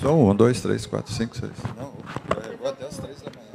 Só um, dois, três, quatro, cinco, seis. Não, eu vou até as 3 da manhã.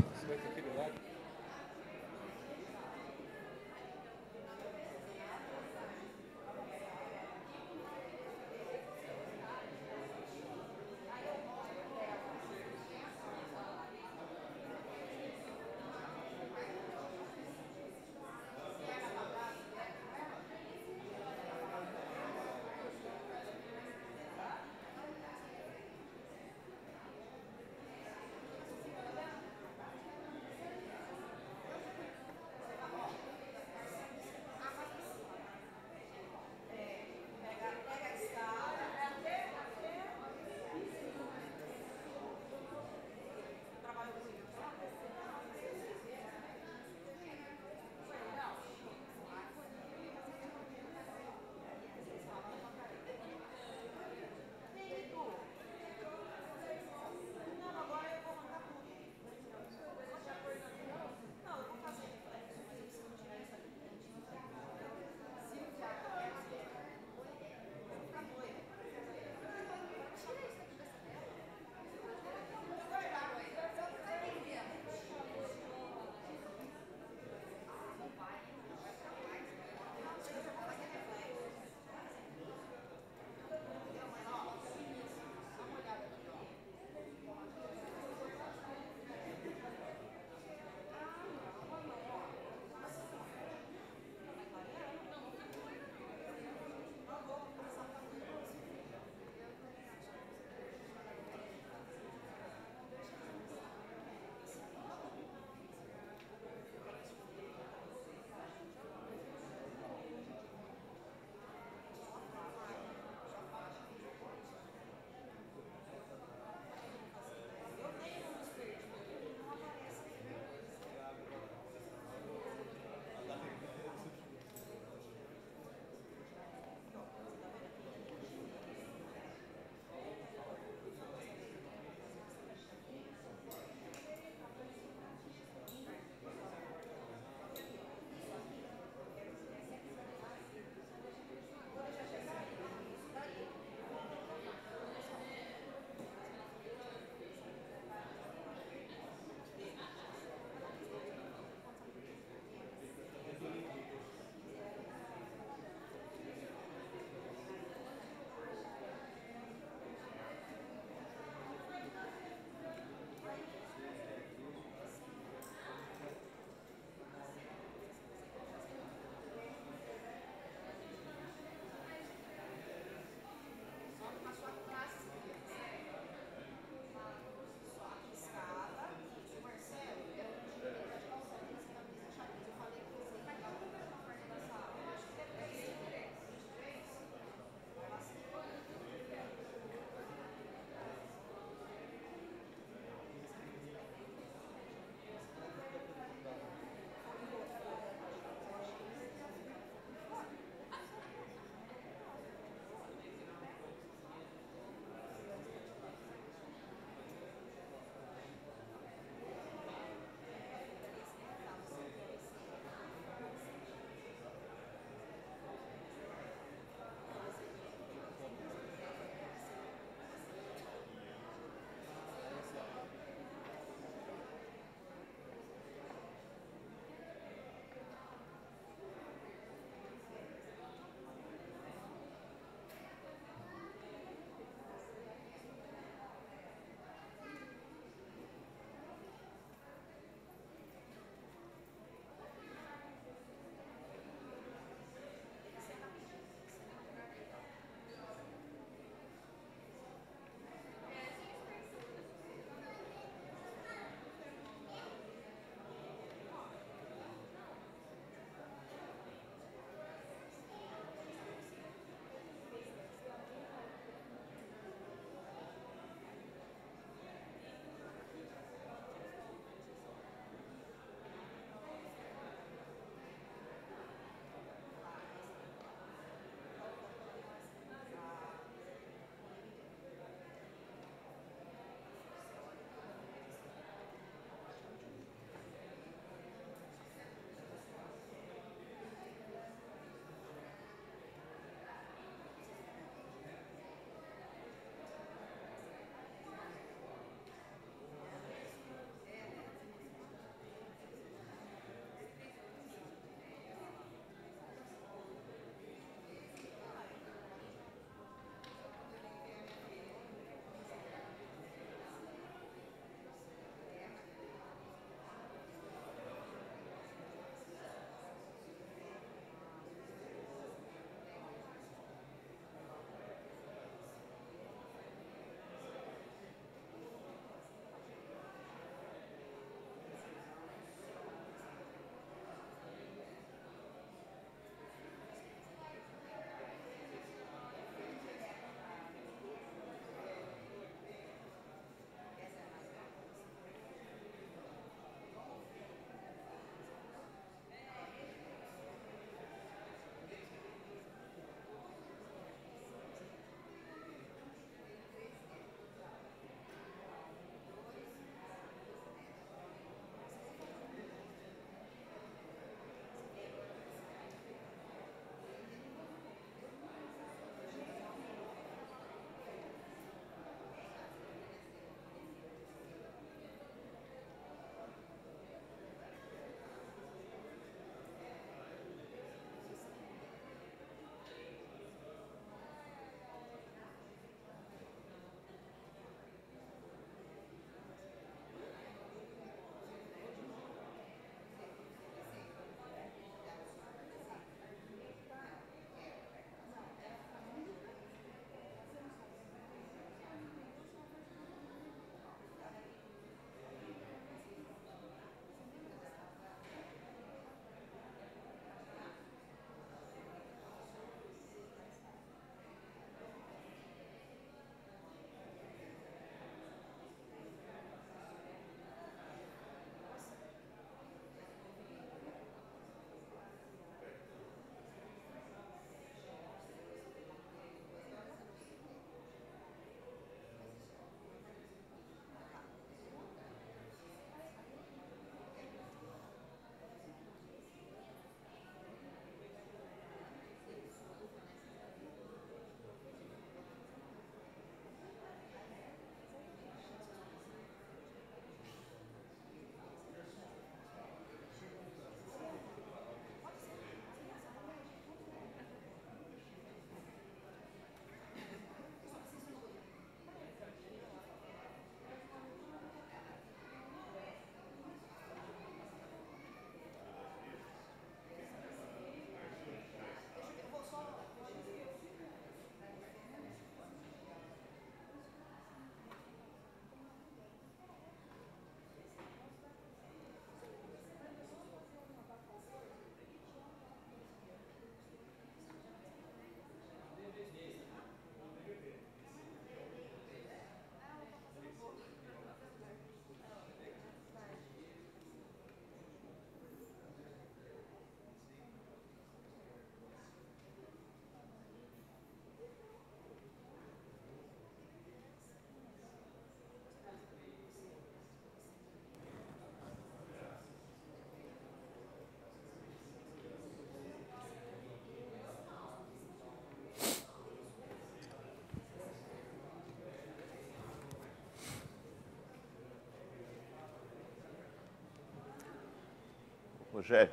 Rogério.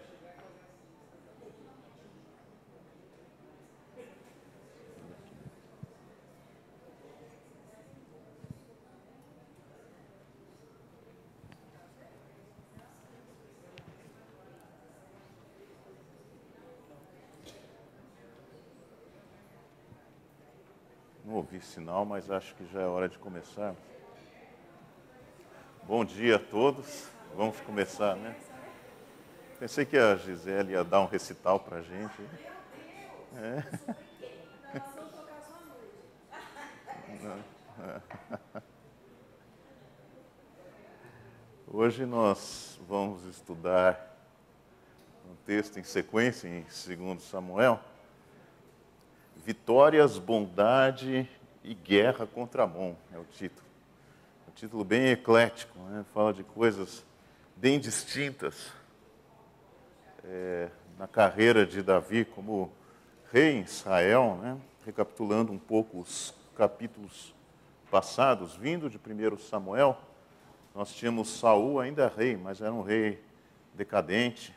Não ouvi sinal, mas acho que já é hora de começar. Bom dia a todos. Vamos começar, né? Pensei que a Gisele ia dar um recital para a gente. Hoje nós vamos estudar um texto em sequência, em 2 Samuel. Vitórias, bondade e guerra contra Amon, é o título. É um título bem eclético, né? Fala de coisas bem distintas na carreira de Davi como rei em Israel, né? Recapitulando um pouco os capítulos passados, vindo de 1 Samuel, nós tínhamos Saul ainda rei, mas era um rei decadente,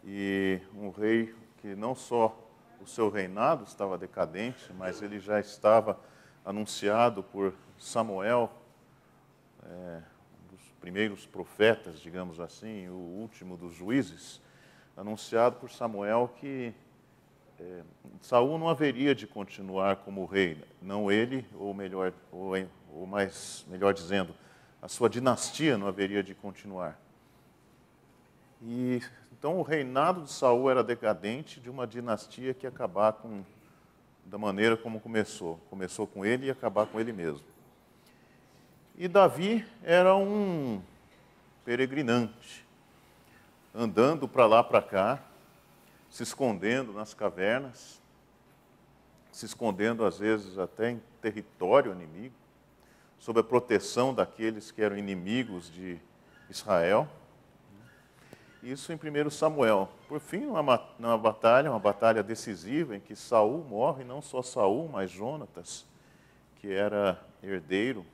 e um rei que não só o seu reinado estava decadente, mas ele já estava anunciado por Samuel, um dos primeiros profetas, digamos assim, o último dos juízes, anunciado por Samuel que Saul não haveria de continuar como rei, não ele, ou melhor dizendo, a sua dinastia não haveria de continuar. E então o reinado de Saul era decadente de uma dinastia que ia acabar da maneira como começou. Começou com ele e ia acabar com ele mesmo. E Davi era um peregrinante, andando para lá, para cá, se escondendo nas cavernas, se escondendo às vezes até em território inimigo, sob a proteção daqueles que eram inimigos de Israel. Isso em 1 Samuel. Por fim, uma batalha decisiva em que Saul morre, não só Saul, mas Jonatas, que era herdeiro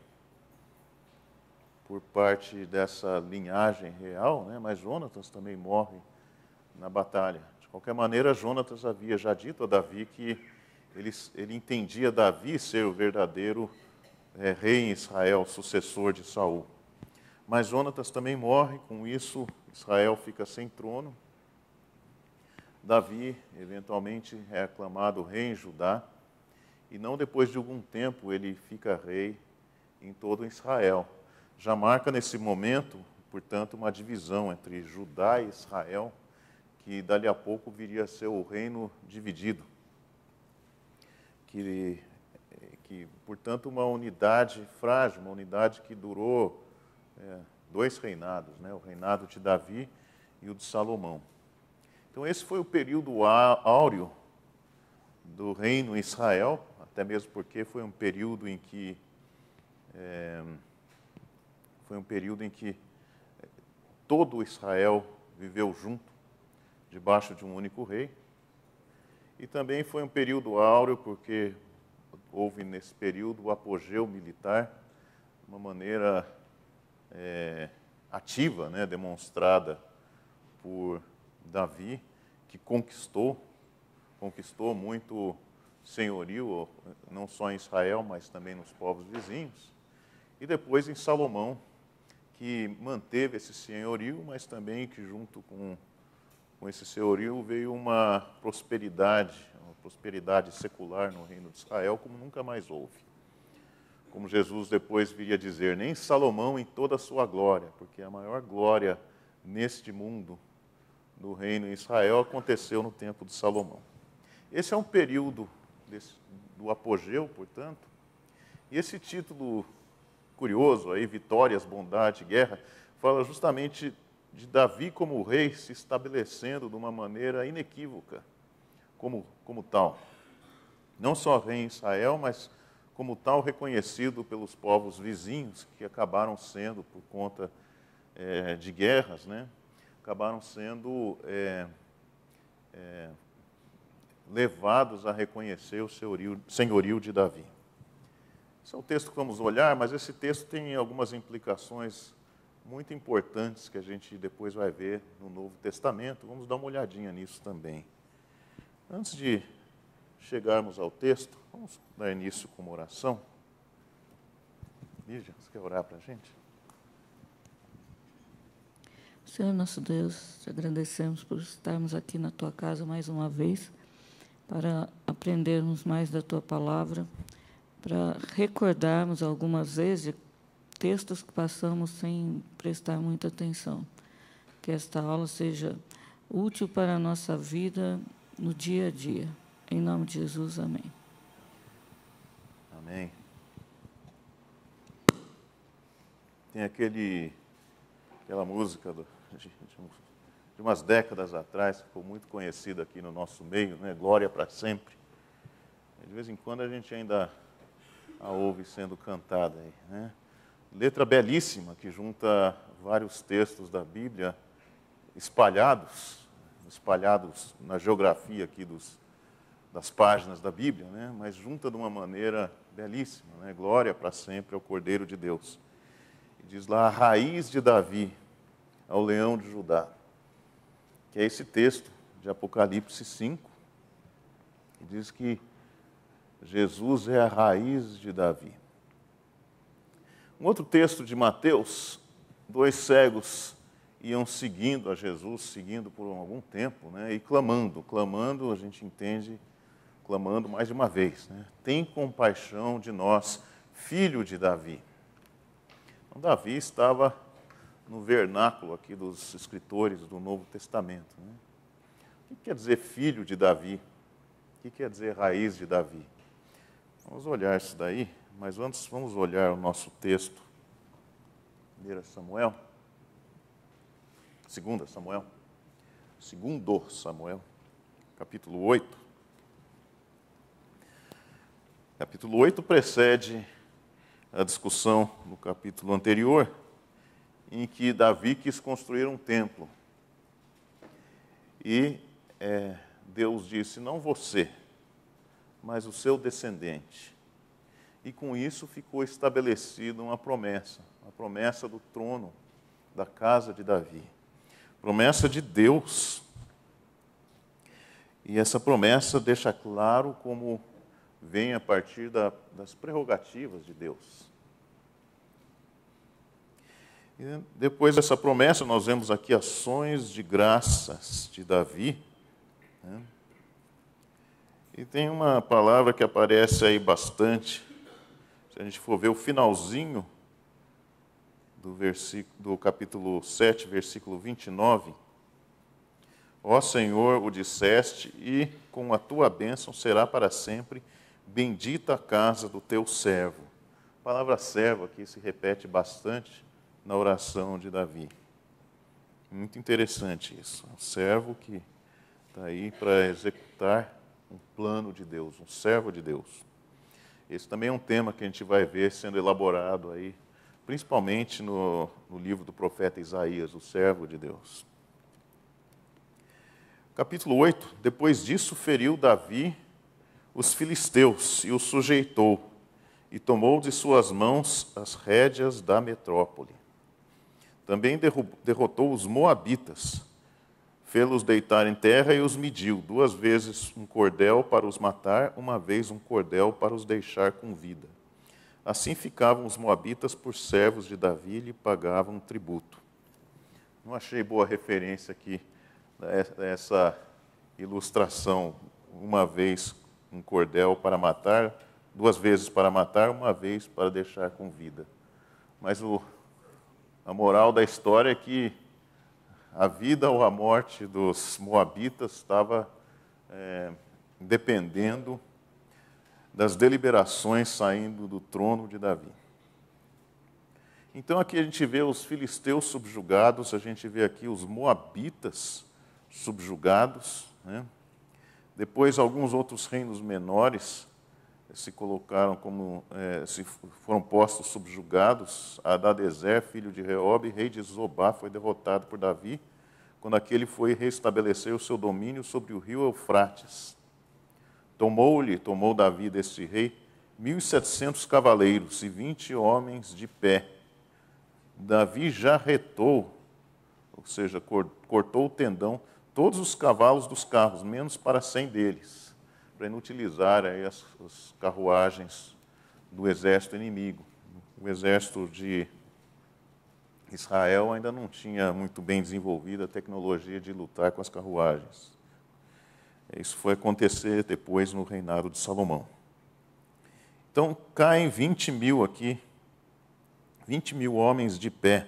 por parte dessa linhagem real, né? Mas Jonatas também morre na batalha. De qualquer maneira, Jonatas havia já dito a Davi que ele entendia Davi ser o verdadeiro rei em Israel, sucessor de Saul. Mas Jonatas também morre, com isso Israel fica sem trono. Davi, eventualmente, é aclamado rei em Judá, e não depois de algum tempo ele fica rei em todo Israel. Já marca nesse momento, portanto, uma divisão entre Judá e Israel, que dali a pouco viria a ser o reino dividido. Que portanto, uma unidade frágil, uma unidade que durou 2 reinados, né? O reinado de Davi e o de Salomão. Então esse foi o período áureo do reino em Israel, até mesmo porque foi um período em que todo Israel viveu junto, debaixo de um único rei. E também foi um período áureo porque houve nesse período o apogeu militar, de uma maneira ativa, né, demonstrada por Davi, que conquistou muito senhorio, não só em Israel, mas também nos povos vizinhos. E depois em Salomão, que manteve esse senhorio, mas também que junto com esse senhorio veio uma prosperidade secular no reino de Israel, como nunca mais houve. Como Jesus depois viria dizer, nem Salomão em toda a sua glória, porque a maior glória neste mundo do reino em Israel aconteceu no tempo de Salomão. Esse é um período do apogeu, portanto, e esse título curioso aí, Vitórias, Bondade e Guerra, fala justamente de Davi como rei se estabelecendo de uma maneira inequívoca, como tal. Não só rei em Israel, mas como tal reconhecido pelos povos vizinhos, que acabaram sendo, por conta de guerras, né, acabaram sendo levados a reconhecer o senhorio de Davi. Esse é o texto que vamos olhar, mas esse texto tem algumas implicações muito importantes que a gente depois vai ver no Novo Testamento. Vamos dar uma olhadinha nisso também. Antes de chegarmos ao texto, vamos dar início com uma oração. Lígia, você quer orar para a gente? Senhor nosso Deus, te agradecemos por estarmos aqui na Tua casa mais uma vez, para aprendermos mais da Tua palavra, para recordarmos algumas vezes textos que passamos sem prestar muita atenção. Que esta aula seja útil para a nossa vida no dia a dia. Em nome de Jesus, amém. Amém. Tem aquela música de umas décadas atrás, que ficou muito conhecida aqui no nosso meio, né? Glória para sempre. De vez em quando a gente ainda a ouve sendo cantada aí, né? Letra belíssima, que junta vários textos da Bíblia espalhados na geografia aqui das páginas da Bíblia, né? Mas junta de uma maneira belíssima, né? Glória para sempre ao Cordeiro de Deus. E diz lá, a raiz de Davi, ao leão de Judá, que é esse texto de Apocalipse 5, que diz que Jesus é a raiz de Davi. Um outro texto de Mateus, 2 cegos iam seguindo a Jesus, seguindo por algum tempo, né, e clamando, a gente entende, clamando mais de uma vez, né? Tem compaixão de nós, filho de Davi. Então, Davi estava no vernáculo aqui dos escritores do Novo Testamento, né? O que quer dizer filho de Davi? O que quer dizer raiz de Davi? Vamos olhar isso daí, mas antes vamos olhar o nosso texto. 1 Samuel, 2 Samuel, capítulo 8. Capítulo 8 precede a discussão no capítulo anterior, em que Davi quis construir um templo. E Deus disse, não você, mas o seu descendente. E com isso ficou estabelecida uma promessa do trono da casa de Davi. Promessa de Deus. E essa promessa deixa claro como vem a partir das prerrogativas de Deus. E depois dessa promessa, nós vemos aqui ações de graças de Davi, né? E tem uma palavra que aparece aí bastante, se a gente for ver o finalzinho do capítulo 7, versículo 29, ó Senhor, o disseste, e com a tua bênção será para sempre bendita a casa do teu servo. A palavra servo aqui se repete bastante na oração de Davi. Muito interessante isso. Um servo que está aí para executar um plano de Deus, um servo de Deus. Esse também é um tema que a gente vai ver sendo elaborado aí, principalmente no livro do profeta Isaías, o servo de Deus. Capítulo 8, depois disso feriu Davi os filisteus e os sujeitou, e tomou de suas mãos as rédeas da metrópole. Também derrotou os moabitas, fê-los deitar em terra e os mediu, 2 vezes um cordel para os matar, 1 vez um cordel para os deixar com vida. Assim ficavam os moabitas por servos de Davi e lhe pagavam tributo. Não achei boa referência aqui essa ilustração, 1 vez um cordel para matar, 2 vezes para matar, 1 vez para deixar com vida. Mas a moral da história é que a vida ou a morte dos moabitas estava dependendo das deliberações saindo do trono de Davi. Então aqui a gente vê os filisteus subjugados, a gente vê aqui os moabitas subjugados, né? Depois alguns outros reinos menores se colocaram se foram postos subjugados. Hadadezer, filho de Reobe, rei de Zobá, foi derrotado por Davi, quando aquele foi restabelecer o seu domínio sobre o rio Eufrates. Tomou Davi deste rei 1.700 cavaleiros e 20 homens de pé, Davi jarretou, ou seja, cortou o tendão, todos os cavalos dos carros, menos para 100 deles, para inutilizar aí as carruagens do exército inimigo. O exército de Israel ainda não tinha muito bem desenvolvida a tecnologia de lutar com as carruagens. Isso foi acontecer depois no reinado de Salomão. Então, caem 20 mil aqui, 20 mil homens de pé.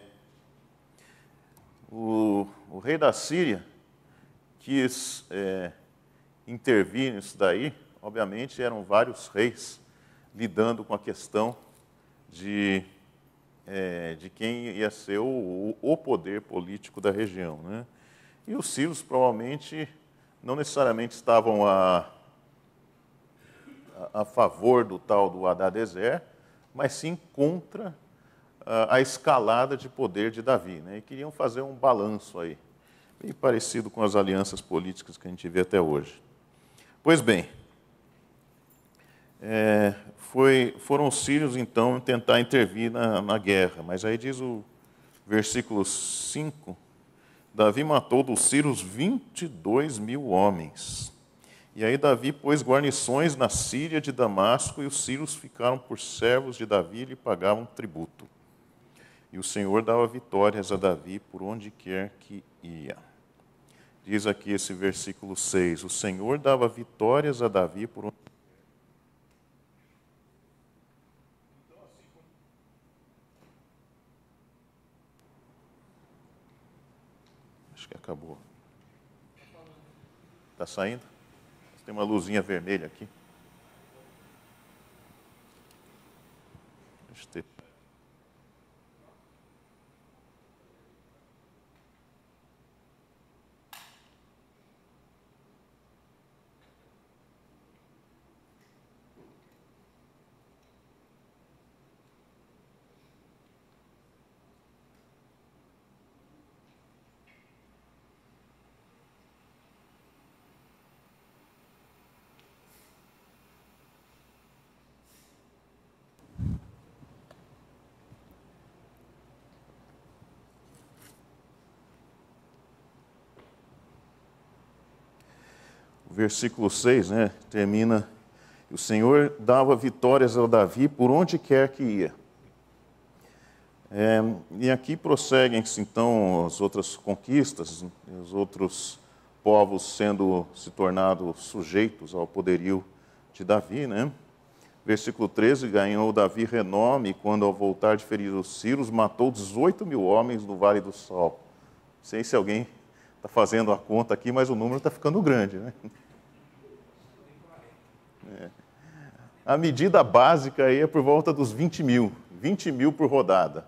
O rei da Síria quis intervir nisso daí. Obviamente, eram vários reis lidando com a questão de quem ia ser o poder político da região, né? E os sírios provavelmente não necessariamente estavam a favor do tal do Hadadezer, mas sim contra a escalada de poder de Davi, né? E queriam fazer um balanço aí, bem parecido com as alianças políticas que a gente vê até hoje. Pois bem, foram os sírios, então, tentar intervir na guerra. Mas aí diz o versículo 5, Davi matou dos sírios 22 mil homens. E aí Davi pôs guarnições na Síria de Damasco, e os sírios ficaram por servos de Davi e lhe pagavam tributo. E o Senhor dava vitórias a Davi por onde quer que ia. Diz aqui esse versículo 6, o Senhor dava vitórias a Davi por onde... Acho que acabou. Está saindo? Tem uma luzinha vermelha aqui. Deixa eu ter. O versículo 6, né, termina, o Senhor dava vitórias a Davi por onde quer que ia. E aqui prosseguem-se, então, as outras conquistas, os outros povos se tornando sujeitos ao poderio de Davi, né? Versículo 13, ganhou Davi renome, quando ao voltar de ferir os sírios, matou 18 mil homens no Vale do Sol. Não sei se alguém está fazendo a conta aqui, mas o número está ficando grande, né? A medida básica aí é por volta dos 20 mil por rodada.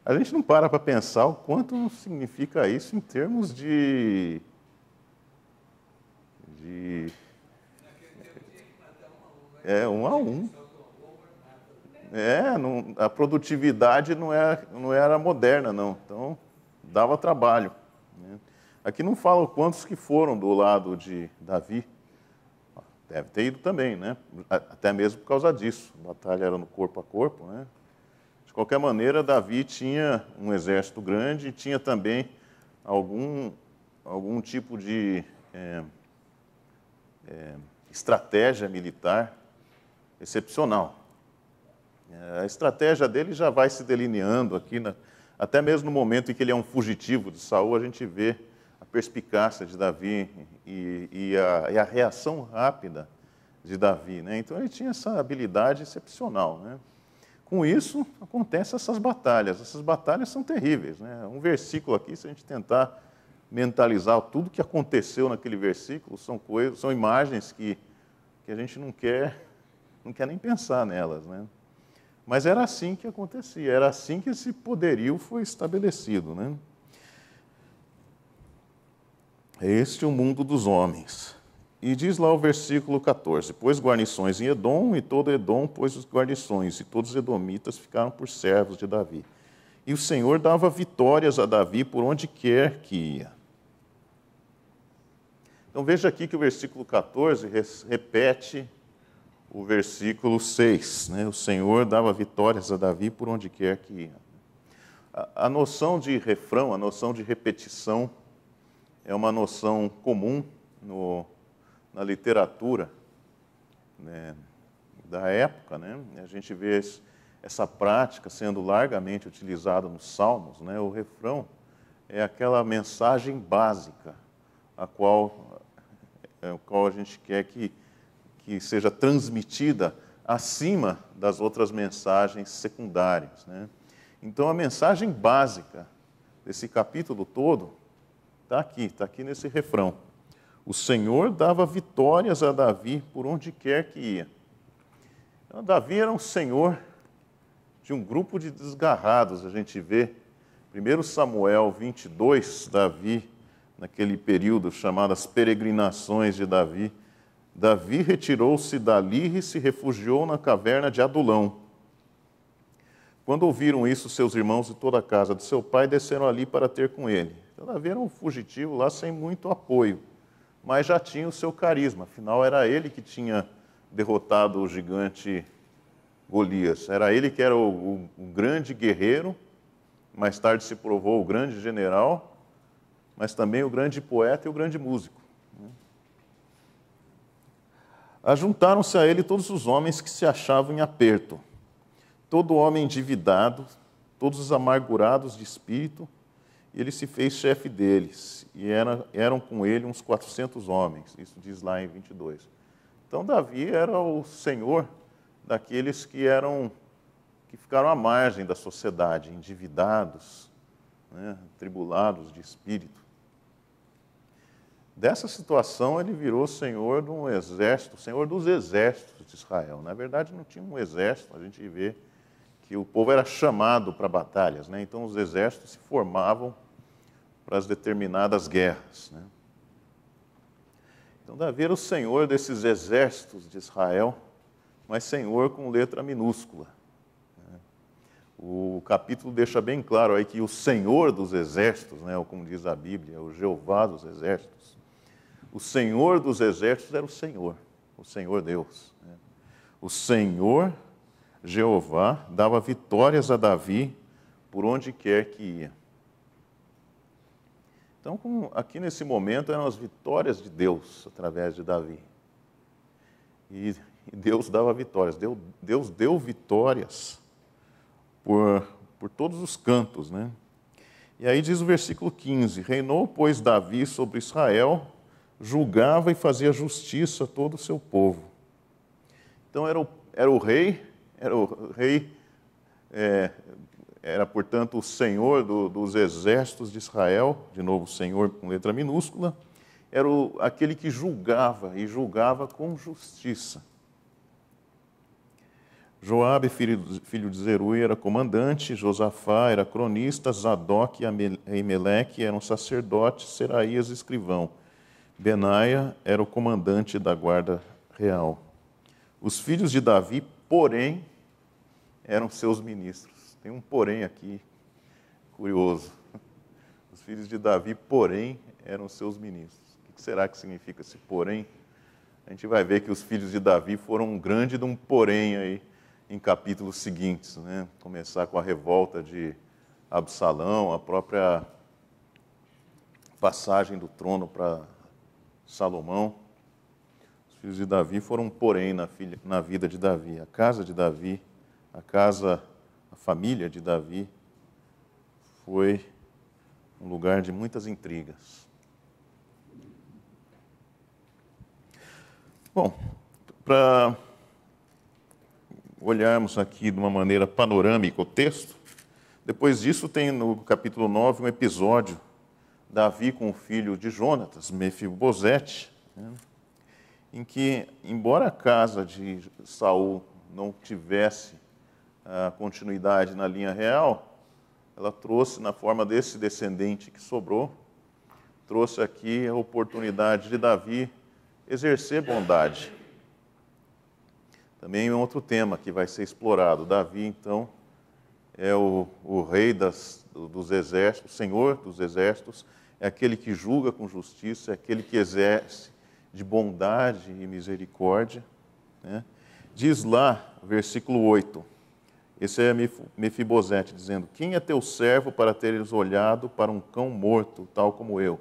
A gente não para pensar o quanto significa isso em termos de 1 a 1. A produtividade não era moderna, não. Então, dava trabalho, né? Aqui não fala quantos que foram do lado de Davi. Deve ter ido também, né? Até mesmo por causa disso. A batalha era no corpo a corpo, né? De qualquer maneira, Davi tinha um exército grande e tinha também algum tipo de estratégia militar excepcional. A estratégia dele já vai se delineando aqui, até mesmo no momento em que ele é um fugitivo de Saul, a gente vê a perspicácia de Davi e a reação rápida de Davi, né? Então ele tinha essa habilidade excepcional, né? Com isso, acontecem essas batalhas. Essas batalhas são terríveis, né? Um versículo aqui, se a gente tentar mentalizar tudo que aconteceu naquele versículo, são imagens que a gente não quer nem pensar nelas, né? Mas era assim que acontecia, era assim que esse poderio foi estabelecido, né? Este é o mundo dos homens. E diz lá o versículo 14, pôs guarnições em Edom, e todo Edom pôs as guarnições, e todos os edomitas ficaram por servos de Davi. E o Senhor dava vitórias a Davi por onde quer que ia. Então veja aqui que o versículo 14 repete o versículo 6, né? O Senhor dava vitórias a Davi por onde quer que ia. A noção de refrão, a noção de repetição, é uma noção comum na literatura, né, da época, né? A gente vê essa prática sendo largamente utilizada nos Salmos, né? O refrão é aquela mensagem básica a qual a gente quer que seja transmitida acima das outras mensagens secundárias, né? Então, a mensagem básica desse capítulo todo está aqui nesse refrão. O Senhor dava vitórias a Davi por onde quer que ia. Então, Davi era um senhor de um grupo de desgarrados. A gente vê, 1 Samuel 22, Davi, naquele período chamado as peregrinações de Davi, Davi retirou-se dali e se refugiou na caverna de Adulão. Quando ouviram isso, seus irmãos e toda a casa de seu pai desceram ali para ter com ele. Então, Davi era um fugitivo lá sem muito apoio, mas já tinha o seu carisma. Afinal, era ele que tinha derrotado o gigante Golias. Era ele que era o grande guerreiro, mais tarde se provou o grande general, mas também o grande poeta e o grande músico. Ajuntaram-se a ele todos os homens que se achavam em aperto, todo homem endividado, todos os amargurados de espírito, e ele se fez chefe deles, e eram com ele uns 400 homens, isso diz lá em 22. Então, Davi era o senhor daqueles que ficaram à margem da sociedade, endividados, né, tribulados de espírito. Dessa situação, ele virou senhor de um exército, senhor dos exércitos de Israel. Na verdade, não tinha um exército, a gente vê que o povo era chamado para batalhas, né? Então os exércitos se formavam para as determinadas guerras, né? Então Davi era o senhor desses exércitos de Israel, mas senhor com letra minúscula, né? O capítulo deixa bem claro aí que o Senhor dos exércitos, né, ou como diz a Bíblia, o Jeová dos exércitos, o Senhor dos exércitos era o Senhor Deus, né? O Senhor Jeová dava vitórias a Davi por onde quer que ia. Então, aqui nesse momento, eram as vitórias de Deus através de Davi. E Deus dava vitórias. Deus deu vitórias por todos os cantos, né? E aí diz o versículo 15: reinou, pois, Davi sobre Israel, julgava e fazia justiça a todo o seu povo. Então, era o rei, era, portanto, o senhor dos exércitos de Israel, de novo, senhor com letra minúscula, era aquele que julgava, e julgava com justiça. Joabe, filho de Zeruia, era comandante, Josafá era cronista, Zadok e Aimeleque eram sacerdotes, Seraías escrivão. Benaia era o comandante da guarda real. Os filhos de Davi, porém, eram seus ministros. Tem um porém aqui, curioso. Os filhos de Davi, porém, eram seus ministros. O que será que significa esse porém? A gente vai ver que os filhos de Davi foram um grande de um porém aí em capítulos seguintes, né? Começar com a revolta de Absalão, a própria passagem do trono para Salomão. Os filhos de Davi foram um porém na vida de Davi. A casa de Davi, a família de Davi, foi um lugar de muitas intrigas. Bom, para olharmos aqui de uma maneira panorâmica o texto, depois disso tem no capítulo 9 um episódio, Davi com o filho de Jonatas, Mefibosete, né, em que, embora a casa de Saul não tivesse a continuidade na linha real, ela trouxe, na forma desse descendente que sobrou, trouxe aqui a oportunidade de Davi exercer bondade. Também é outro tema que vai ser explorado. Davi, então, é o rei dos exércitos, o senhor dos exércitos, é aquele que julga com justiça, é aquele que exerce de bondade e misericórdia, né? Diz lá, versículo 8, Esse é Mefibosete dizendo: quem é teu servo para teres olhado para um cão morto, tal como eu?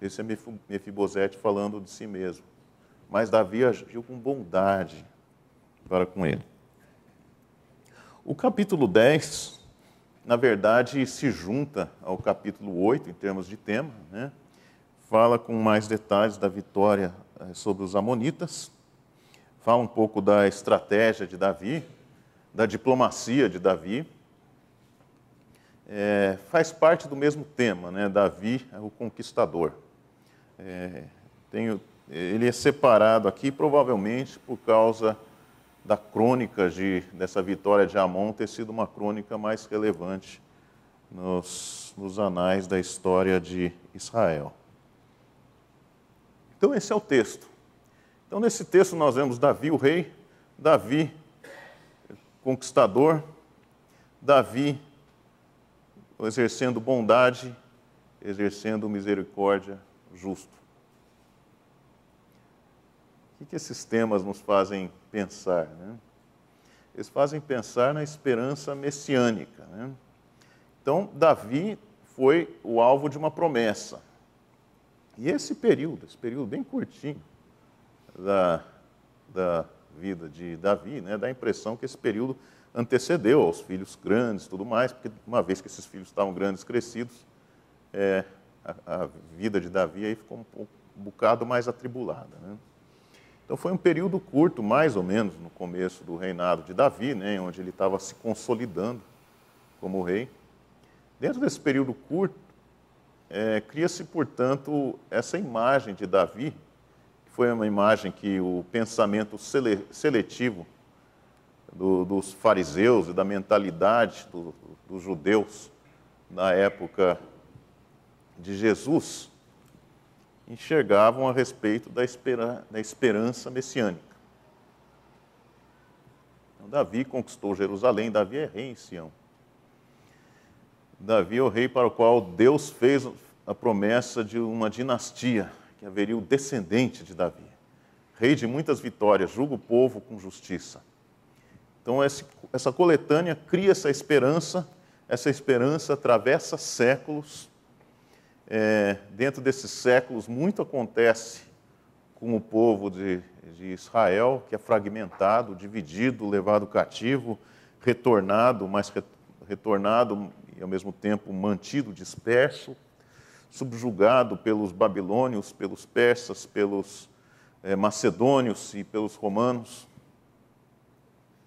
Esse é Mefibosete falando de si mesmo. Mas Davi agiu com bondade para com ele. O capítulo 10, na verdade, se junta ao capítulo 8, em termos de tema, né? Fala com mais detalhes da vitória sobre os amonitas, fala um pouco da estratégia de Davi, da diplomacia de Davi. Faz parte do mesmo tema, né? Davi é o conquistador. Ele é separado aqui provavelmente por causa da crônica dessa vitória de Amon ter sido uma crônica mais relevante nos anais da história de Israel. Então esse é o texto. Então nesse texto nós vemos Davi o rei, Davi conquistador, Davi exercendo bondade, exercendo misericórdia, justo. O que esses temas nos fazem pensar, né? Eles fazem pensar na esperança messiânica, né? Então, Davi foi o alvo de uma promessa. E esse período bem curtinho da vida de Davi, né, dá a impressão que esse período antecedeu aos filhos grandes e tudo mais, porque uma vez que esses filhos estavam grandes, crescidos, a vida de Davi aí ficou um bocado mais atribulada, né? Então foi um período curto, mais ou menos, no começo do reinado de Davi, né, onde ele estava se consolidando como rei. Dentro desse período curto, cria-se, portanto, essa imagem de Davi, que foi uma imagem que o pensamento seletivo dos fariseus e da mentalidade dos judeus na época de Jesus enxergavam a respeito da esperança messiânica. Então, Davi conquistou Jerusalém, Davi é rei em Sião. Davi é o rei para o qual Deus fez a promessa de uma dinastia, que haveria o descendente de Davi. Rei de muitas vitórias, julga o povo com justiça. Então essa coletânea cria essa esperança atravessa séculos. Dentro desses séculos, muito acontece com o povo de Israel, que é fragmentado, dividido, levado cativo, retornado e, ao mesmo tempo, mantido disperso, subjugado pelos babilônios, pelos persas, pelos macedônios e pelos romanos.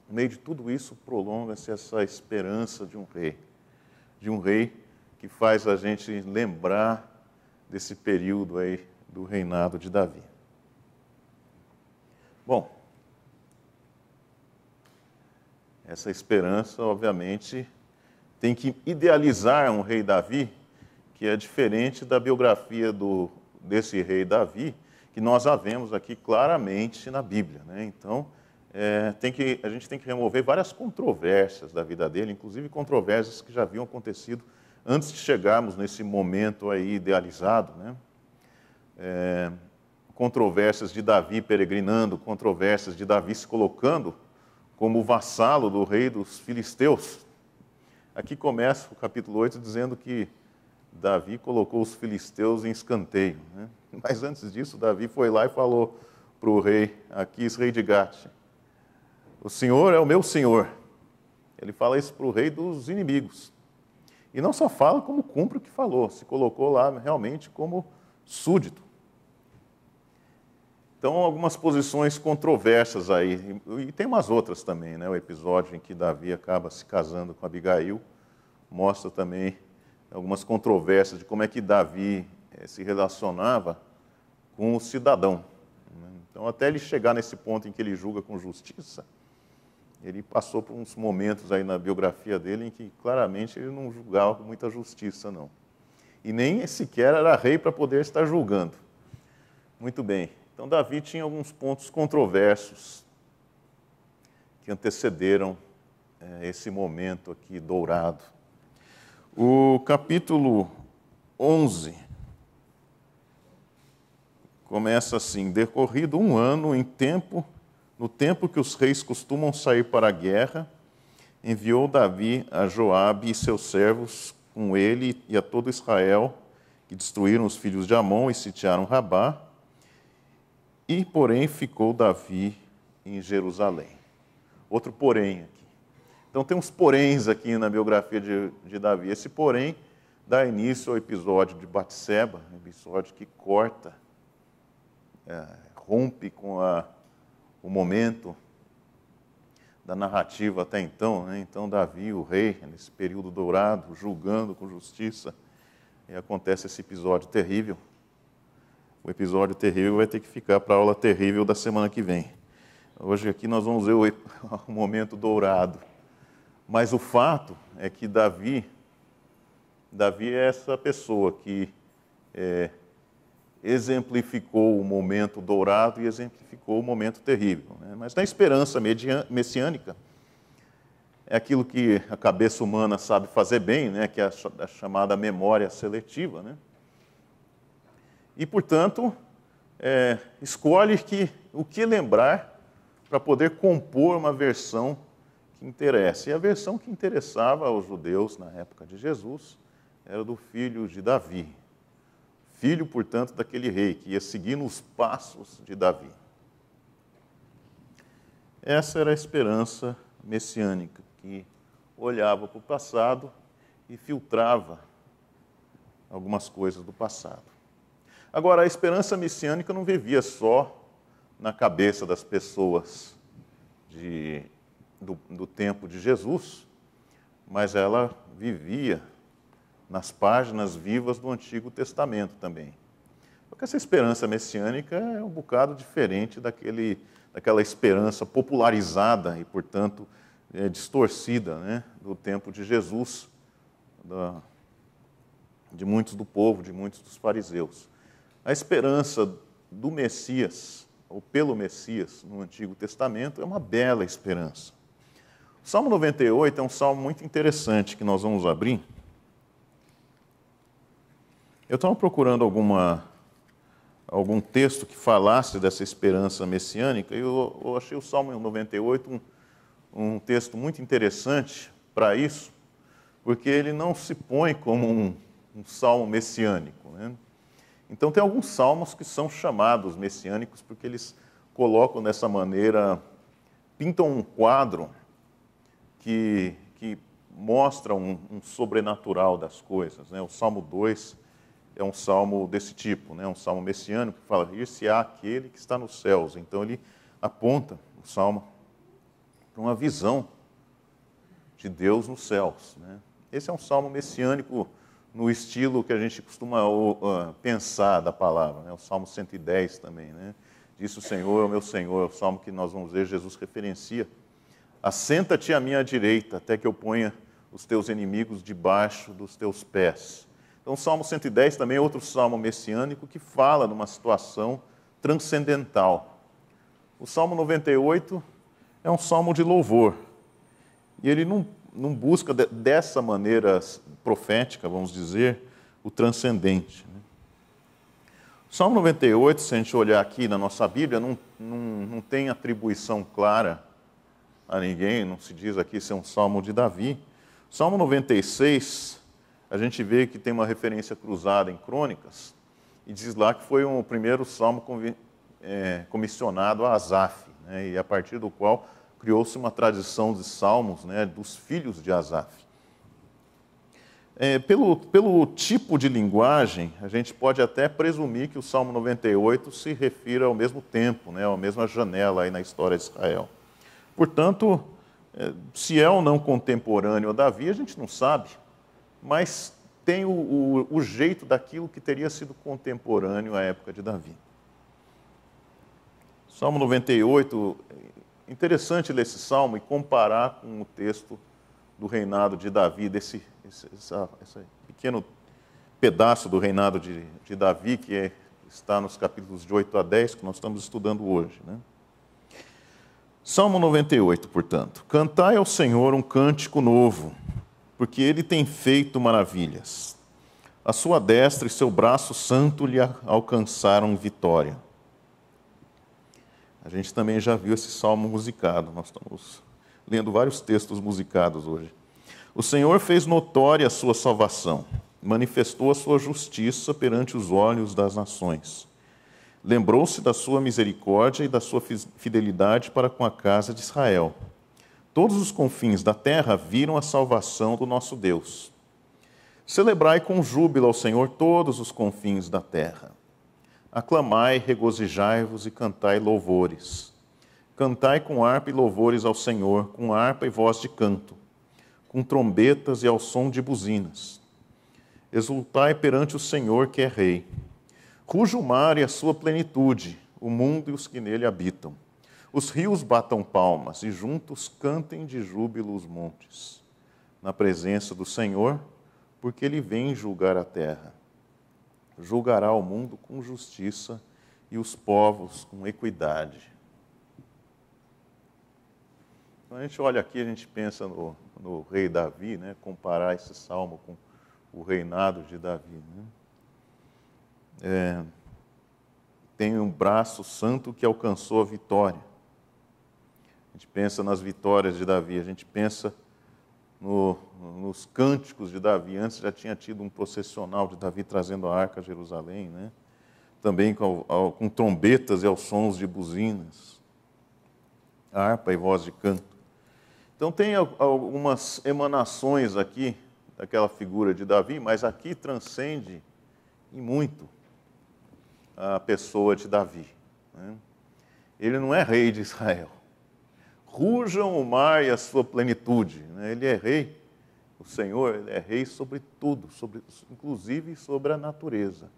No meio de tudo isso, prolonga-se essa esperança de um rei que faz a gente lembrar desse período aí do reinado de Davi. Bom, essa esperança, obviamente, tem que idealizar um rei Davi, que é diferente da biografia desse rei Davi, que nós a vemos aqui claramente na Bíblia, né? Então, a gente tem que remover várias controvérsias da vida dele, inclusive controvérsias que já haviam acontecido antes de chegarmos nesse momento aí idealizado, né? Controvérsias de Davi peregrinando, controvérsias de Davi se colocando como vassalo do rei dos filisteus. Aqui começa o capítulo 8 dizendo que Davi colocou os filisteus em escanteio, né? Mas antes disso, Davi foi lá e falou para o rei Aquis, rei de Gate: o Senhor é o meu Senhor. Ele fala isso para o rei dos inimigos. E não só fala, como cumpre o que falou. Se colocou lá realmente como súdito. Então, algumas posições controversas aí. E tem umas outras também, né? O episódio em que Davi acaba se casando com Abigail mostra também algumas controvérsias de como é que Davi se relacionava com o cidadão. Então, até ele chegar nesse ponto em que ele julga com justiça, ele passou por uns momentos aí na biografia dele em que claramente ele não julgava com muita justiça, não. E nem sequer era rei para poder estar julgando. Muito bem. Então, Davi tinha alguns pontos controversos que antecederam esse momento aqui dourado. O capítulo 11 começa assim: decorrido um ano no tempo que os reis costumam sair para a guerra, enviou Davi a Joabe e seus servos com ele e a todo Israel, que destruíram os filhos de Amon e sitiaram Rabá. E, porém, ficou Davi em Jerusalém. Outro porém aqui. Então, tem uns poréns aqui na biografia de Davi. Esse porém dá início ao episódio de Batseba, um episódio que corta, rompe com o momento da narrativa até então, né? Então, Davi, o rei, nesse período dourado, julgando com justiça, e acontece esse episódio terrível. O episódio terrível vai ter que ficar para a aula terrível da semana que vem. Hoje aqui nós vamos ver o momento dourado. Mas o fato é que Davi é essa pessoa que exemplificou o momento dourado e exemplificou o momento terrível, né? Mas na esperança messiânica, é aquilo que a cabeça humana sabe fazer bem, né? Que é a chamada memória seletiva, né? E, portanto, escolhe o que lembrar para poder compor uma versão que interessa. E a versão que interessava aos judeus na época de Jesus era do filho de Davi. Filho, portanto, daquele rei que ia seguir nos passos de Davi. Essa era a esperança messiânica, que olhava para o passado e filtrava algumas coisas do passado. Agora, a esperança messiânica não vivia só na cabeça das pessoas do tempo de Jesus, mas ela vivia nas páginas vivas do Antigo Testamento também. Porque essa esperança messiânica é um bocado diferente daquela esperança popularizada e, portanto, distorcida, né, do tempo de Jesus, de muitos do povo, de muitos dos fariseus. A esperança do Messias, ou pelo Messias, no Antigo Testamento, é uma bela esperança. O Salmo 98 é um salmo muito interessante que nós vamos abrir. Eu estava procurando algum texto que falasse dessa esperança messiânica, e eu achei o Salmo 98 um texto muito interessante para isso, porque ele não se põe como um salmo messiânico, né? Então, tem alguns salmos que são chamados messiânicos porque eles colocam dessa maneira, pintam um quadro que mostra um sobrenatural das coisas, né? O Salmo 2 é um salmo desse tipo, né? Um salmo messiânico que fala, ir-se-á aquele que está nos céus. Então, ele aponta o salmo para uma visão de Deus nos céus, né? Esse é um salmo messiânico no estilo que a gente costuma pensar da palavra, né? O Salmo 110 também, né? Disse o Senhor, o meu Senhor, o salmo que nós vamos ver, Jesus referencia. Assenta-te à minha direita, até que eu ponha os teus inimigos debaixo dos teus pés. Então, o Salmo 110 também é outro salmo messiânico que fala de uma situação transcendental. O Salmo 98 é um salmo de louvor. E ele não busca dessa maneira profética, vamos dizer, o transcendente. O Salmo 98, se a gente olhar aqui na nossa Bíblia, não tem atribuição clara a ninguém, não se diz aqui ser um salmo de Davi. O Salmo 96, a gente vê que tem uma referência cruzada em Crônicas, e diz lá que foi o primeiro salmo comissionado a Asaf, né, e a partir do qual criou-se uma tradição de salmos, né, dos filhos de Asaf. Pelo tipo de linguagem, a gente pode até presumir que o Salmo 98 se refira ao mesmo tempo, né, à mesma janela aí na história de Israel. Portanto, se é ou não contemporâneo a Davi, a gente não sabe, mas tem o jeito daquilo que teria sido contemporâneo à época de Davi. Salmo 98, interessante ler esse salmo e comparar com o texto do reinado de Davi, esse pequeno pedaço do reinado de Davi, que está nos capítulos de 8 a 10, que nós estamos estudando hoje, né? Salmo 98, portanto. Cantai ao Senhor um cântico novo, porque Ele tem feito maravilhas. A sua destra e seu braço santo lhe alcançaram vitória. A gente também já viu esse salmo musicado. Nós estamos lendo vários textos musicados hoje. O Senhor fez notória a sua salvação, manifestou a sua justiça perante os olhos das nações. Lembrou-se da sua misericórdia e da sua fidelidade para com a casa de Israel. Todos os confins da terra viram a salvação do nosso Deus. Celebrai com júbilo ao Senhor todos os confins da terra. Aclamai, regozijai-vos e cantai louvores. Cantai com harpa e louvores ao Senhor, com harpa e voz de canto, com trombetas e ao som de buzinas. Exultai perante o Senhor, que é Rei. Ruja o mar e a sua plenitude, o mundo e os que nele habitam. Os rios batam palmas e juntos cantem de júbilo os montes, na presença do Senhor, porque ele vem julgar a terra. Julgará o mundo com justiça e os povos com equidade. Quando a gente olha aqui, a gente pensa no rei Davi, né? Comparar esse salmo com o reinado de Davi. Né? Tem um braço santo que alcançou a vitória. A gente pensa nas vitórias de Davi, a gente pensa nos cânticos de Davi. Antes já tinha tido um processional de Davi trazendo a arca a Jerusalém, né? Também com trombetas e aos sons de buzinas, harpa e voz de canto. Então tem algumas emanações aqui daquela figura de Davi, mas aqui transcende em muito a pessoa de Davi. Né? Ele não é rei de Israel. Rujam o mar e a sua plenitude. Né? Ele é rei, o Senhor, ele é rei sobre tudo, inclusive sobre a natureza.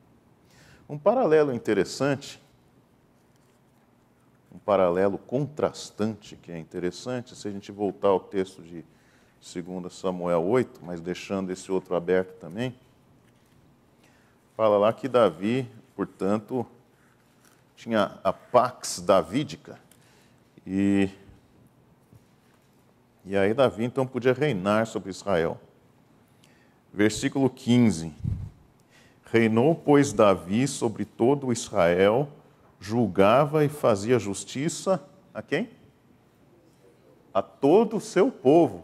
Um paralelo interessante, um paralelo contrastante que é interessante, se a gente voltar ao texto de 2 Samuel 8, mas deixando esse outro aberto também, fala lá que Davi, portanto, tinha a pax davídica, e aí Davi então podia reinar sobre Israel. Versículo 15. Reinou, pois, Davi sobre todo o Israel, julgava e fazia justiça a quem? A todo o seu povo.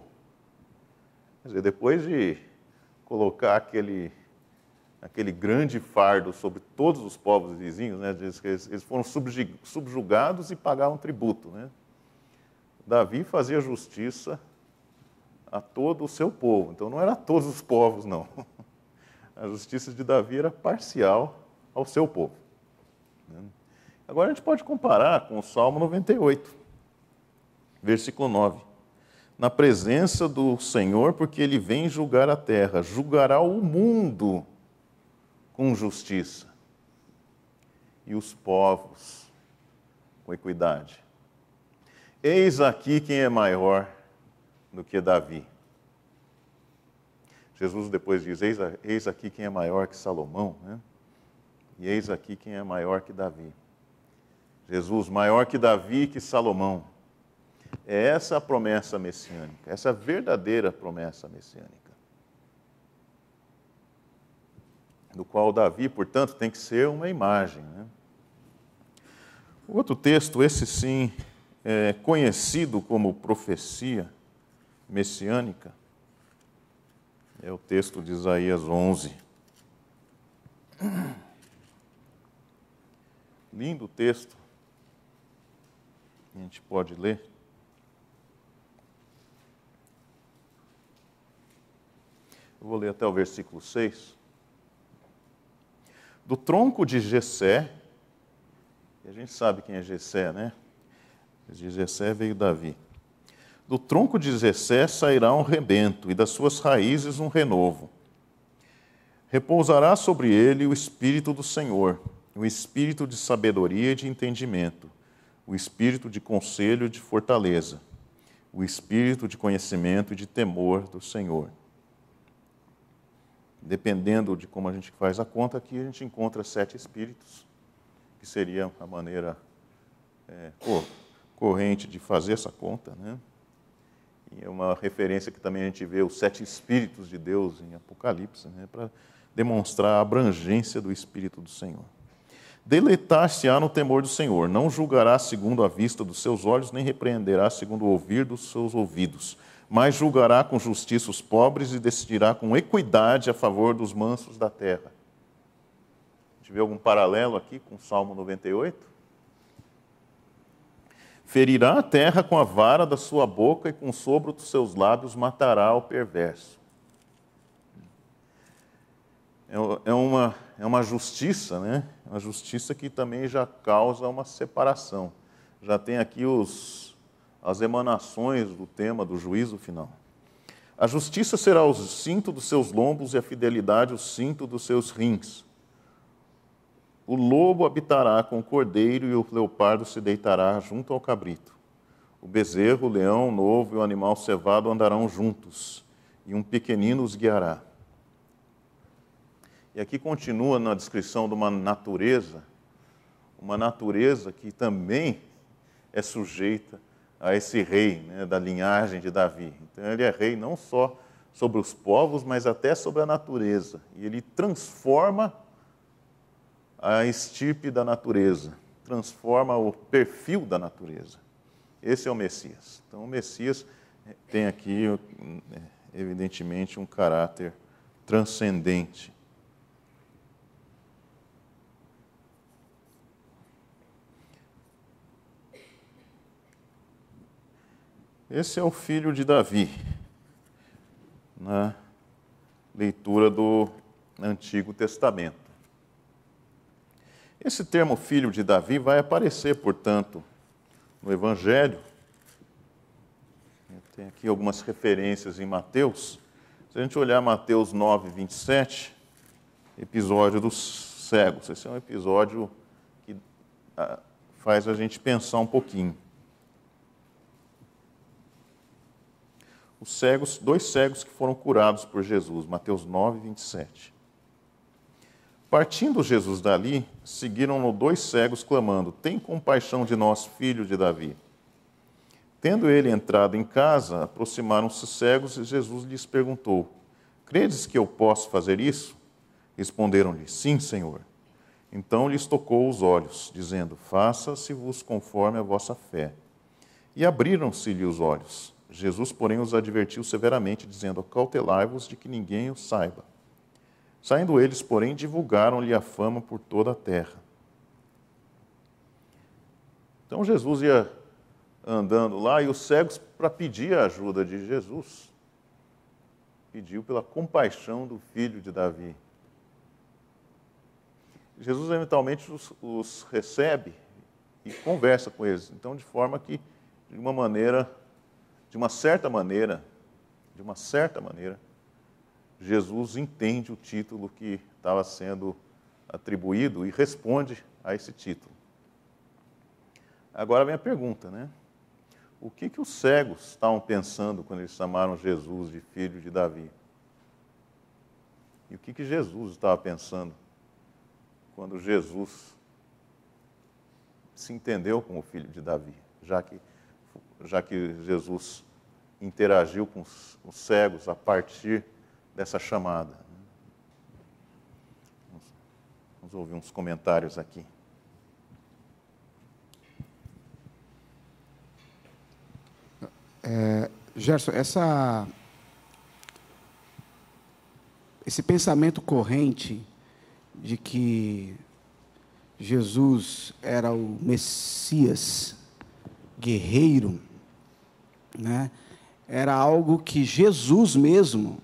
Quer dizer, depois de colocar aquele grande fardo sobre todos os povos vizinhos, né, eles foram subjugados e pagavam tributo. Né? Davi fazia justiça a todo o seu povo. Então não era a todos os povos, não. A justiça de Davi era parcial ao seu povo. Agora a gente pode comparar com o Salmo 98, versículo 9. Na presença do Senhor, porque ele vem julgar a terra, julgará o mundo com justiça e os povos com equidade. Eis aqui quem é maior do que Davi. Jesus depois diz, eis aqui quem é maior que Salomão, né? E eis aqui quem é maior que Davi. Jesus, maior que Davi e que Salomão. É essa a promessa messiânica, essa verdadeira promessa messiânica. Do qual Davi, portanto, tem que ser uma imagem. Né? O outro texto, esse sim, é conhecido como profecia messiânica, é o texto de Isaías 11. Lindo texto. A gente pode ler. Eu vou ler até o versículo 6. Do tronco de Jessé, e a gente sabe quem é Jessé, né? De Jessé veio Davi. Do tronco de Jessé sairá um rebento, e das suas raízes um renovo. Repousará sobre ele o Espírito do Senhor, o Espírito de sabedoria e de entendimento, o Espírito de conselho e de fortaleza, o Espírito de conhecimento e de temor do Senhor. Dependendo de como a gente faz a conta, aqui a gente encontra 7 Espíritos, que seria a maneira corrente de fazer essa conta, né? E é uma referência que também a gente vê os 7 Espíritos de Deus em Apocalipse, né? Para demonstrar a abrangência do Espírito do Senhor. Deleitar-se-á no temor do Senhor, não julgará segundo a vista dos seus olhos, nem repreenderá segundo o ouvir dos seus ouvidos, mas julgará com justiça os pobres e decidirá com equidade a favor dos mansos da terra. A gente vê algum paralelo aqui com o Salmo 98? Ferirá a terra com a vara da sua boca e com o sopro dos seus lábios matará o perverso. É uma justiça, né? Uma justiça que também já causa uma separação. Já tem aqui as emanações do tema do juízo final. A justiça será o cinto dos seus lombos e a fidelidade o cinto dos seus rins. O lobo habitará com o cordeiro e o leopardo se deitará junto ao cabrito. O bezerro, o leão, o novo e o animal cevado andarão juntos, e um pequenino os guiará. E aqui continua na descrição de uma natureza que também é sujeita a esse rei, né, da linhagem de Davi. Então ele é rei não só sobre os povos, mas até sobre a natureza. E ele transforma a estirpe da natureza, transforma o perfil da natureza. Esse é o Messias. Então o Messias tem aqui, evidentemente, um caráter transcendente. Esse é o filho de Davi, na leitura do Antigo Testamento. Esse termo filho de Davi vai aparecer, portanto, no Evangelho. Tem aqui algumas referências em Mateus. Se a gente olhar Mateus 9, 27, episódio dos cegos. Esse é um episódio que faz a gente pensar um pouquinho. Dois cegos que foram curados por Jesus, Mateus 9, 27. Partindo Jesus dali, seguiram-no 2 cegos, clamando: tem compaixão de nós, filho de Davi. Tendo ele entrado em casa, aproximaram-se cegos e Jesus lhes perguntou: credes que eu posso fazer isso? Responderam-lhe: sim, Senhor. Então lhes tocou os olhos, dizendo: faça-se-vos conforme a vossa fé. E abriram-se-lhe os olhos. Jesus, porém, os advertiu severamente, dizendo: acautelai-vos de que ninguém o saiba. Saindo eles, porém, divulgaram-lhe a fama por toda a terra. Então Jesus ia andando lá e os cegos, para pedir a ajuda de Jesus, pediu pela compaixão do filho de Davi. Jesus eventualmente os recebe e conversa com eles. Então, de forma que, de uma certa maneira, Jesus entende o título que estava sendo atribuído e responde a esse título. Agora vem a pergunta, né? O que os cegos estavam pensando quando eles chamaram Jesus de filho de Davi? E o que Jesus estava pensando quando Jesus se entendeu como filho de Davi, já que Jesus interagiu com os cegos a partir dessa chamada? Vamos ouvir uns comentários aqui. Gerson, esse pensamento corrente de que Jesus era o Messias guerreiro, né, era algo que Jesus mesmo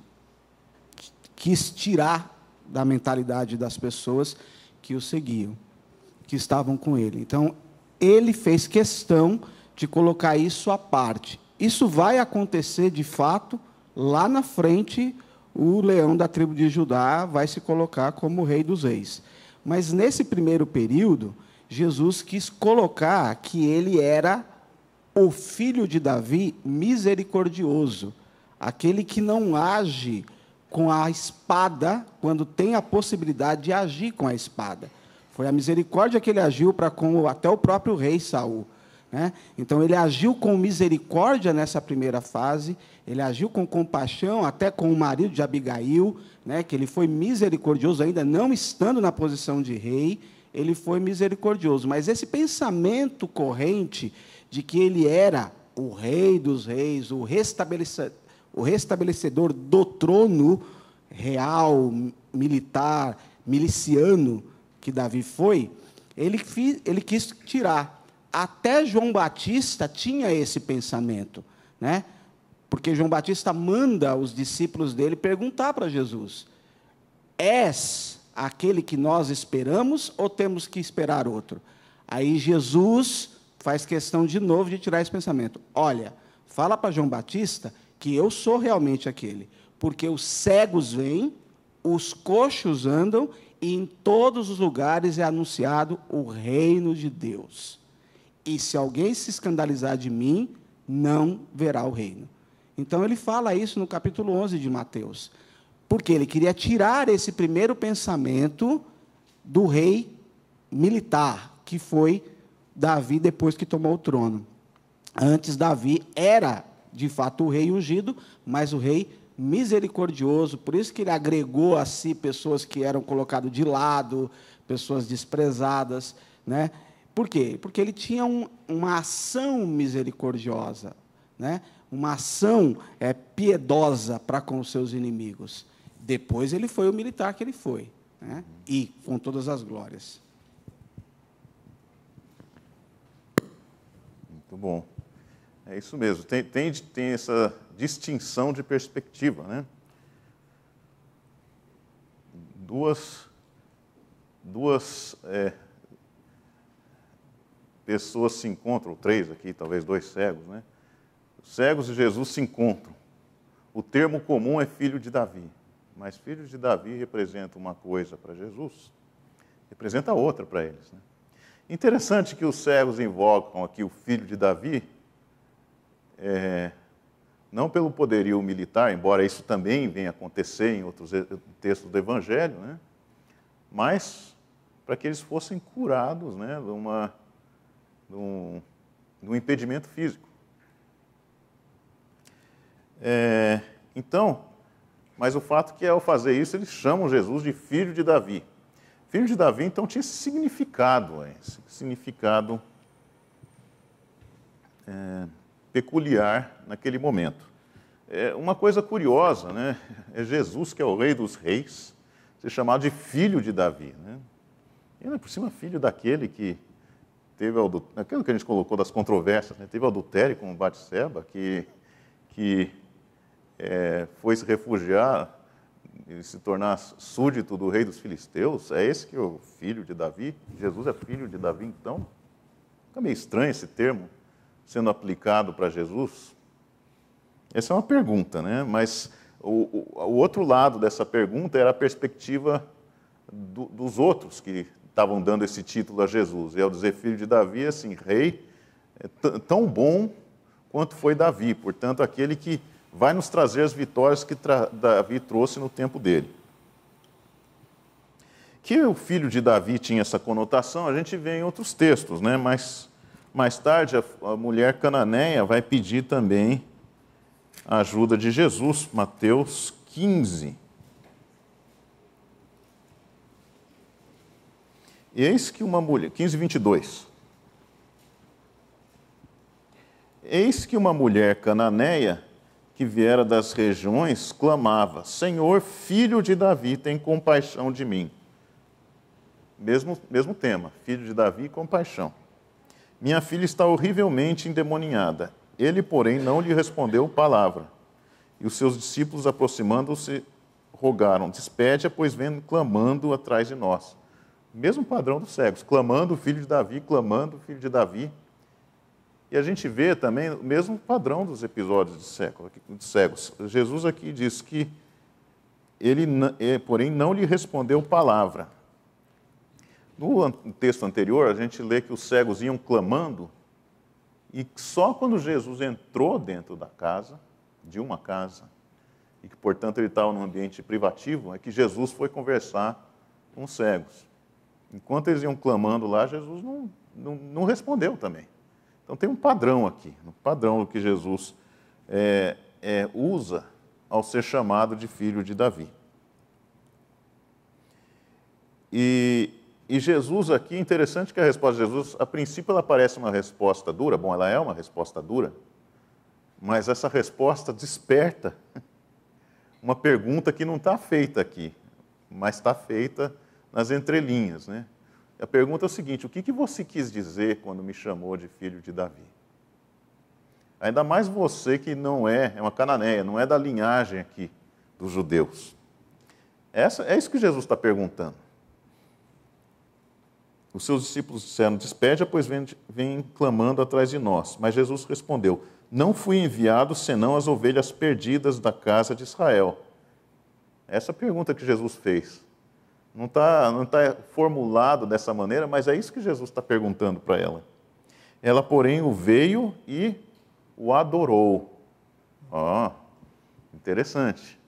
quis tirar da mentalidade das pessoas que o seguiam, que estavam com ele. Então, ele fez questão de colocar isso à parte. Isso vai acontecer, de fato, lá na frente, o leão da tribo de Judá vai se colocar como rei dos reis. Mas, nesse primeiro período, Jesus quis colocar que ele era o filho de Davi misericordioso, aquele que não age com a espada quando tem a possibilidade de agir com a espada. Foi a misericórdia que ele agiu para com até o próprio rei Saul, né? Então, ele agiu com misericórdia nessa primeira fase, ele agiu com compaixão até com o marido de Abigail, né, que ele foi misericordioso ainda não estando na posição de rei, ele foi misericordioso. Mas esse pensamento corrente de que ele era o rei dos reis, o restabelecedor do trono real, militar, miliciano que Davi foi, ele quis tirar. Até João Batista tinha esse pensamento, né? Porque João Batista manda os discípulos dele perguntar para Jesus: és aquele que nós esperamos ou temos que esperar outro? Aí Jesus faz questão de novo de tirar esse pensamento. Olha, fala para João Batista que eu sou realmente aquele, porque os cegos vêm, os coxos andam, e em todos os lugares é anunciado o reino de Deus. E se alguém se escandalizar de mim, não verá o reino. Então, ele fala isso no capítulo 11 de Mateus, porque ele queria tirar esse primeiro pensamento do rei militar, que foi Davi depois que tomou o trono. Antes, Davi era, de fato, o rei ungido, mas o rei misericordioso, por isso que ele agregou a si pessoas que eram colocadas de lado, pessoas desprezadas, né? Por quê? Porque ele tinha uma ação misericordiosa, né? Uma ação piedosa para com os seus inimigos. Depois ele foi o militar que ele foi, né? E com todas as glórias. Muito bom. É isso mesmo. Tem essa distinção de perspectiva, né? Duas pessoas se encontram, ou três aqui, talvez dois cegos, né? Os cegos e Jesus se encontram. O termo comum é filho de Davi, mas filho de Davi representa uma coisa para Jesus, representa outra para eles, né? Interessante que os cegos invocam aqui o filho de Davi, não pelo poderio militar, embora isso também venha acontecer em outros textos do Evangelho, né? Mas para que eles fossem curados, né, de um impedimento físico. Então, mas o fato é que ao fazer isso, eles chamam Jesus de filho de Davi. Filho de Davi, então, tinha esse significado peculiar naquele momento. Uma coisa curiosa, né? É Jesus, que é o rei dos reis, ser chamado de filho de Davi, né? E ainda por cima, filho daquele que teve aquilo que a gente colocou das controvérsias, né? Teve adultério com Batseba, que foi se refugiar e se tornar súdito do rei dos filisteus. É esse que é o filho de Davi? Jesus é filho de Davi, então? Fica meio estranho esse termo sendo aplicado para Jesus. Essa é uma pergunta, né? Mas o outro lado dessa pergunta era a perspectiva dos outros que estavam dando esse título a Jesus. E ao dizer filho de Davi, assim, rei tão bom quanto foi Davi, portanto, aquele que vai nos trazer as vitórias que Davi trouxe no tempo dele. Que o filho de Davi tinha essa conotação, a gente vê em outros textos, né? Mas mais tarde a mulher cananeia vai pedir também a ajuda de Jesus, Mateus 15. Eis que uma mulher, 15, 22. Eis que uma mulher cananeia que viera das regiões clamava: Senhor, filho de Davi, tem compaixão de mim. Mesmo tema, filho de Davi e compaixão. Minha filha está horrivelmente endemoninhada. Ele, porém, não lhe respondeu palavra. E os seus discípulos, aproximando-se, rogaram: despede-a, pois vem clamando atrás de nós. Mesmo padrão dos cegos, clamando o filho de Davi, clamando o filho de Davi. E a gente vê também o mesmo padrão dos episódios de cegos. Jesus aqui diz que ele, porém, não lhe respondeu palavra. No texto anterior, a gente lê que os cegos iam clamando, e só quando Jesus entrou dentro da casa, de uma casa, e que, portanto, ele estava num ambiente privativo, é que Jesus foi conversar com os cegos. Enquanto eles iam clamando lá, Jesus não respondeu também. Então tem um padrão aqui, um padrão que Jesus usa ao ser chamado de filho de Davi. E E Jesus aqui, interessante que a resposta de Jesus, a princípio ela parece uma resposta dura, bom, ela é uma resposta dura, mas essa resposta desperta uma pergunta que não está feita aqui, mas está feita nas entrelinhas, né? A pergunta é o seguinte: o que você quis dizer quando me chamou de filho de Davi? Ainda mais você que não é uma cananeia, não é da linhagem aqui dos judeus. É isso que Jesus está perguntando. Os seus discípulos disseram: despede-a, pois vem clamando atrás de nós. Mas Jesus respondeu: não fui enviado senão as ovelhas perdidas da casa de Israel. Essa é a pergunta que Jesus fez. Não está formulado dessa maneira, mas é isso que Jesus está perguntando para ela. Ela, porém, o veio e o adorou. Interessante.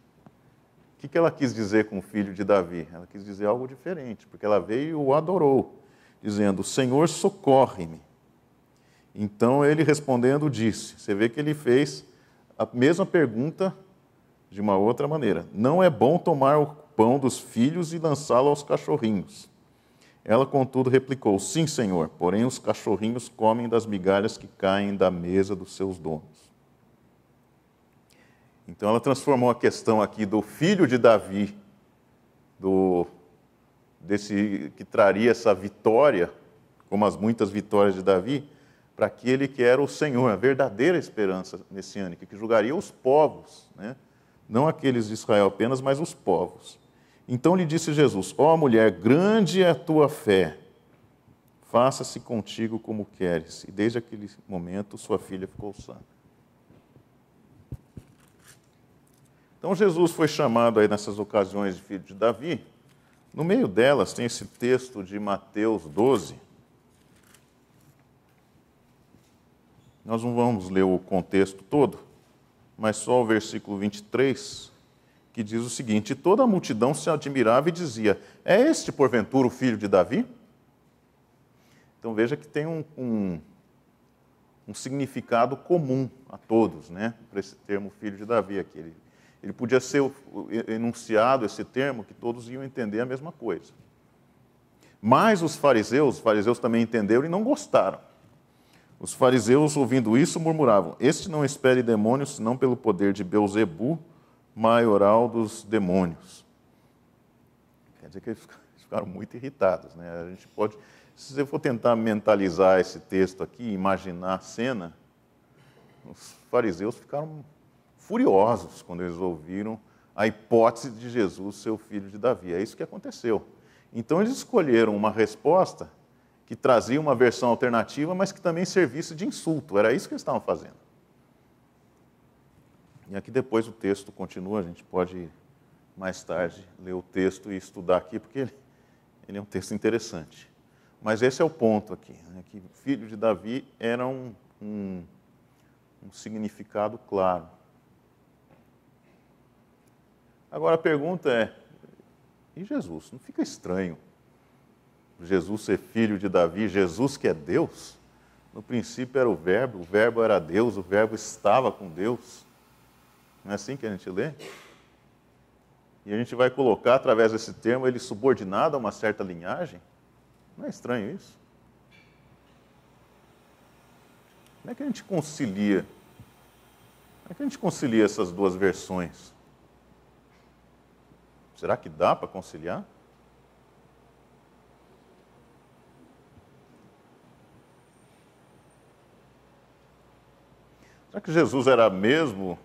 O que ela quis dizer com o filho de Davi? Ela quis dizer algo diferente, porque ela veio e o adorou, dizendo: Senhor, socorre-me. Então ele respondendo disse, você vê que ele fez a mesma pergunta de uma outra maneira: não é bom tomar o pão dos filhos e lançá-lo aos cachorrinhos. Ela, contudo, replicou: sim, Senhor, porém os cachorrinhos comem das migalhas que caem da mesa dos seus donos. Então ela transformou a questão aqui do filho de Davi, desse que traria essa vitória, como as muitas vitórias de Davi, para aquele que era o Senhor, a verdadeira esperança messiânica, que julgaria os povos, né? Não aqueles de Israel apenas, mas os povos. Então lhe disse Jesus: ó mulher, grande é a tua fé, faça-se contigo como queres. E desde aquele momento sua filha ficou sã. Então Jesus foi chamado aí nessas ocasiões de filho de Davi. No meio delas tem esse texto de Mateus 12. Nós não vamos ler o contexto todo, mas só o versículo 23, que diz o seguinte: e toda a multidão se admirava e dizia: é este, porventura, o filho de Davi? Então veja que tem um significado comum a todos, né, para esse termo filho de Davi aqui. Ele podia ser enunciado, esse termo, que todos iam entender a mesma coisa. Mas os fariseus também entenderam e não gostaram. Os fariseus, ouvindo isso, murmuravam: este não expele demônios, senão pelo poder de Belzebu, maioral dos demônios. Quer dizer que eles ficaram muito irritados, né? A gente pode, se você for tentar mentalizar esse texto aqui, imaginar a cena, os fariseus ficaram furiosos quando eles ouviram a hipótese de Jesus ser o filho de Davi. É isso que aconteceu. Então eles escolheram uma resposta que trazia uma versão alternativa, mas que também servisse de insulto. Era isso que eles estavam fazendo. E aqui depois o texto continua, a gente pode mais tarde ler o texto e estudar aqui, porque ele é um texto interessante. Mas esse é o ponto aqui, né, que filho de Davi era um significado claro. Agora a pergunta é: e Jesus? Não fica estranho Jesus ser filho de Davi, Jesus que é Deus? No princípio era o Verbo era Deus, o Verbo estava com Deus. Não é assim que a gente lê? E a gente vai colocar, através desse termo, ele subordinado a uma certa linhagem? Não é estranho isso? Como é que a gente concilia? Como é que a gente concilia essas duas versões? Será que dá para conciliar? Será que Jesus era mesmo,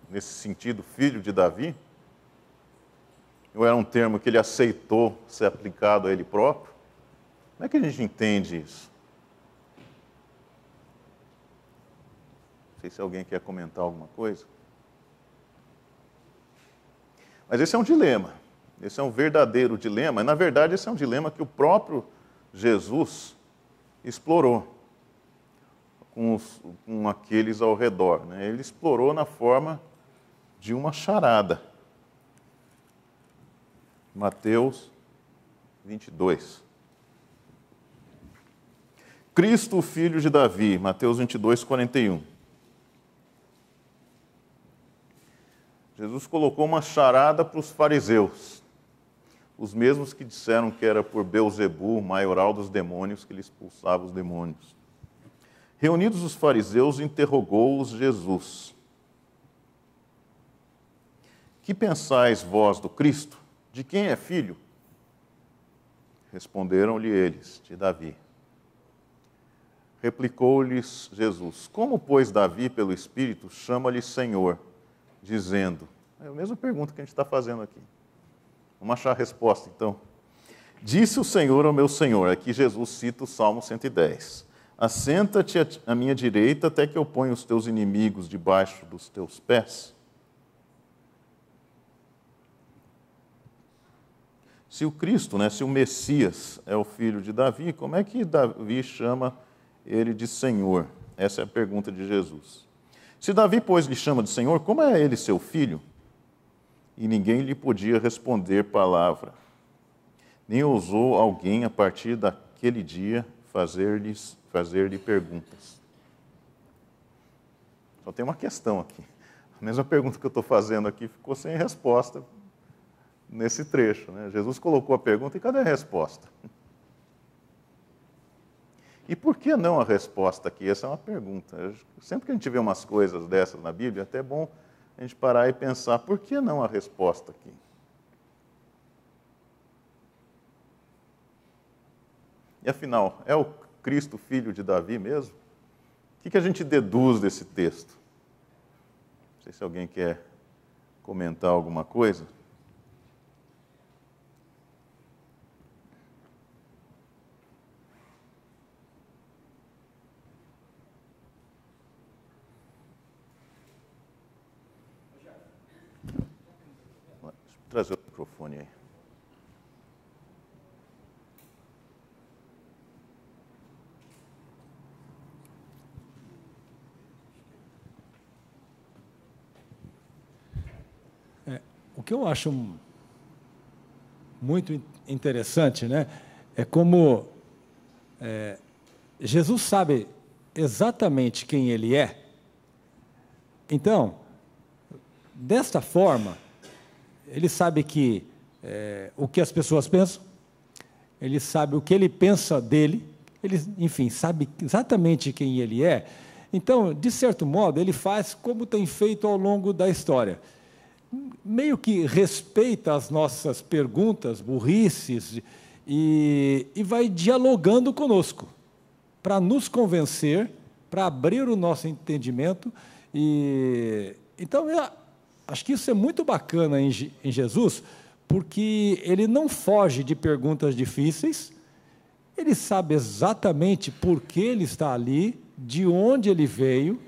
nesse sentido, filho de Davi? Ou era um termo que ele aceitou ser aplicado a ele próprio? Como é que a gente entende isso? Não sei se alguém quer comentar alguma coisa. Mas esse é um dilema. Esse é um verdadeiro dilema. Na verdade, esse é um dilema que o próprio Jesus explorou com aqueles ao redor, né? Ele explorou na forma de uma charada. Mateus 22. Cristo, filho de Davi, Mateus 22, 41. Jesus colocou uma charada para os fariseus. os mesmos que disseram que era por Belzebu, maioral dos demônios, que ele expulsava os demônios. Reunidos os fariseus, interrogou-os Jesus: que pensais vós do Cristo? De quem é filho? Responderam-lhe eles: de Davi. Replicou-lhes Jesus: como, pois, Davi, pelo Espírito, chama-lhe Senhor, dizendo... É a mesma pergunta que a gente está fazendo aqui. Vamos achar a resposta, então. Disse o Senhor ao meu Senhor, aqui Jesus cita o Salmo 110. Assenta-te à minha direita até que eu ponha os teus inimigos debaixo dos teus pés. Se o Cristo, se o Messias é o filho de Davi, como é que Davi chama ele de Senhor? Essa é a pergunta de Jesus. Se Davi, pois, lhe chama de Senhor, como é ele seu filho? E ninguém lhe podia responder palavra. Nem ousou alguém, a partir daquele dia, fazer-lhe perguntas. Só tem uma questão aqui. A mesma pergunta que eu estou fazendo aqui ficou sem resposta nesse trecho. Jesus colocou a pergunta e cadê a resposta? E por que não a resposta aqui? Essa é uma pergunta. Sempre que a gente vê umas coisas dessas na Bíblia, é até bom a gente parar e pensar, por que não a resposta aqui? E afinal, é o Cristo filho de Davi mesmo? O que a gente deduz desse texto? Não sei se alguém quer comentar alguma coisa. Trazer o microfone aí. O que eu acho muito interessante, é como Jesus sabe exatamente quem ele é. Então, desta forma, ele sabe o que as pessoas pensam, ele sabe o que ele pensa dele, ele, enfim, sabe exatamente quem ele é. Então, de certo modo, ele faz como tem feito ao longo da história. Meio que respeita as nossas perguntas, burrices, e vai dialogando conosco, para nos convencer, para abrir o nosso entendimento. Então, acho que isso é muito bacana em Jesus, porque ele não foge de perguntas difíceis, ele sabe exatamente por que ele está ali, de onde ele veio,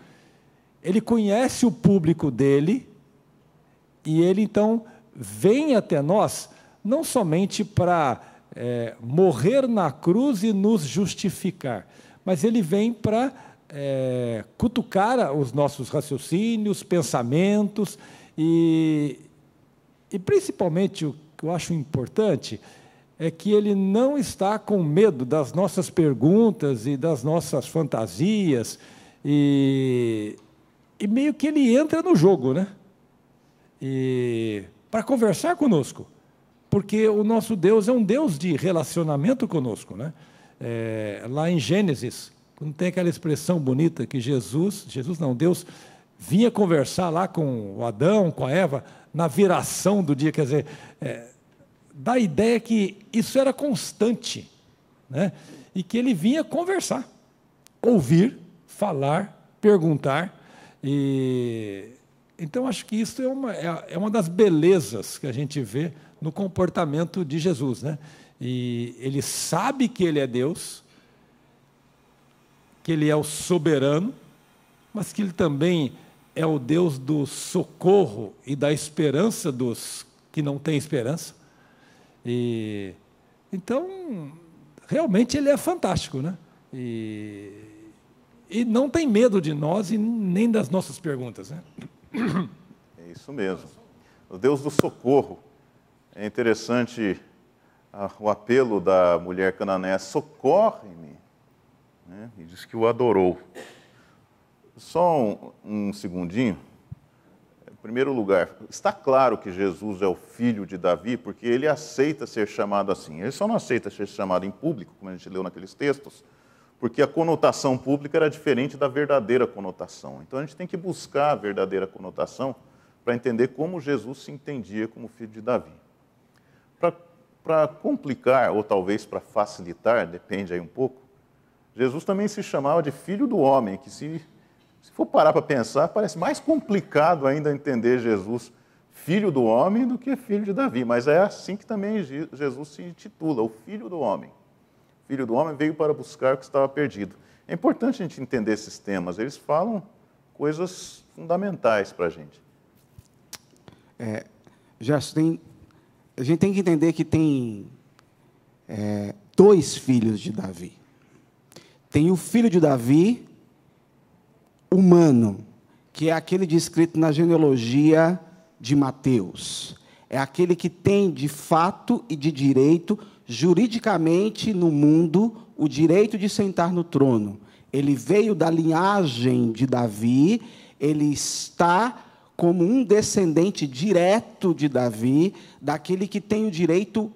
ele conhece o público dele, e ele, então, vem até nós, não somente para morrer na cruz e nos justificar, mas ele vem para cutucar os nossos raciocínios, pensamentos, e principalmente o que eu acho importante é que ele não está com medo das nossas perguntas e das nossas fantasias, e meio que ele entra no jogo, para conversar conosco, porque o nosso Deus é um Deus de relacionamento conosco. Lá em Gênesis, quando tem aquela expressão bonita que Deus vinha conversar lá com o Adão, com a Eva, na viração do dia, quer dizer, dá a ideia que isso era constante, e que ele vinha conversar, ouvir, falar, perguntar, então acho que isso é uma das belezas que a gente vê no comportamento de Jesus, E ele sabe que ele é Deus, que ele é o soberano, mas que ele também é o Deus do socorro e da esperança dos que não têm esperança. Então, realmente ele é fantástico, E não tem medo de nós e nem das nossas perguntas, É isso mesmo. O Deus do socorro. É interessante o apelo da mulher cananeia: socorre-me. E diz que o adorou. Só um segundinho. Em primeiro lugar, está claro que Jesus é o filho de Davi, porque ele aceita ser chamado assim. Ele só não aceita ser chamado em público, como a gente leu naqueles textos, porque a conotação pública era diferente da verdadeira conotação. Então a gente tem que buscar a verdadeira conotação para entender como Jesus se entendia como filho de Davi. Para complicar, ou talvez para facilitar, depende aí um pouco, Jesus também se chamava de filho do homem, que se for parar para pensar, parece mais complicado ainda entender Jesus filho do homem do que filho de Davi, mas é assim que também Jesus se intitula, o filho do homem. O filho do homem veio para buscar o que estava perdido. É importante a gente entender esses temas, eles falam coisas fundamentais para a gente. A gente tem que entender que tem dois filhos de Davi. Tem o filho de Davi humano, que é aquele descrito na genealogia de Mateus. É aquele que tem, de fato e de direito, juridicamente no mundo, o direito de sentar no trono. Ele veio da linhagem de Davi, ele está como um descendente direto de Davi, daquele que tem o direito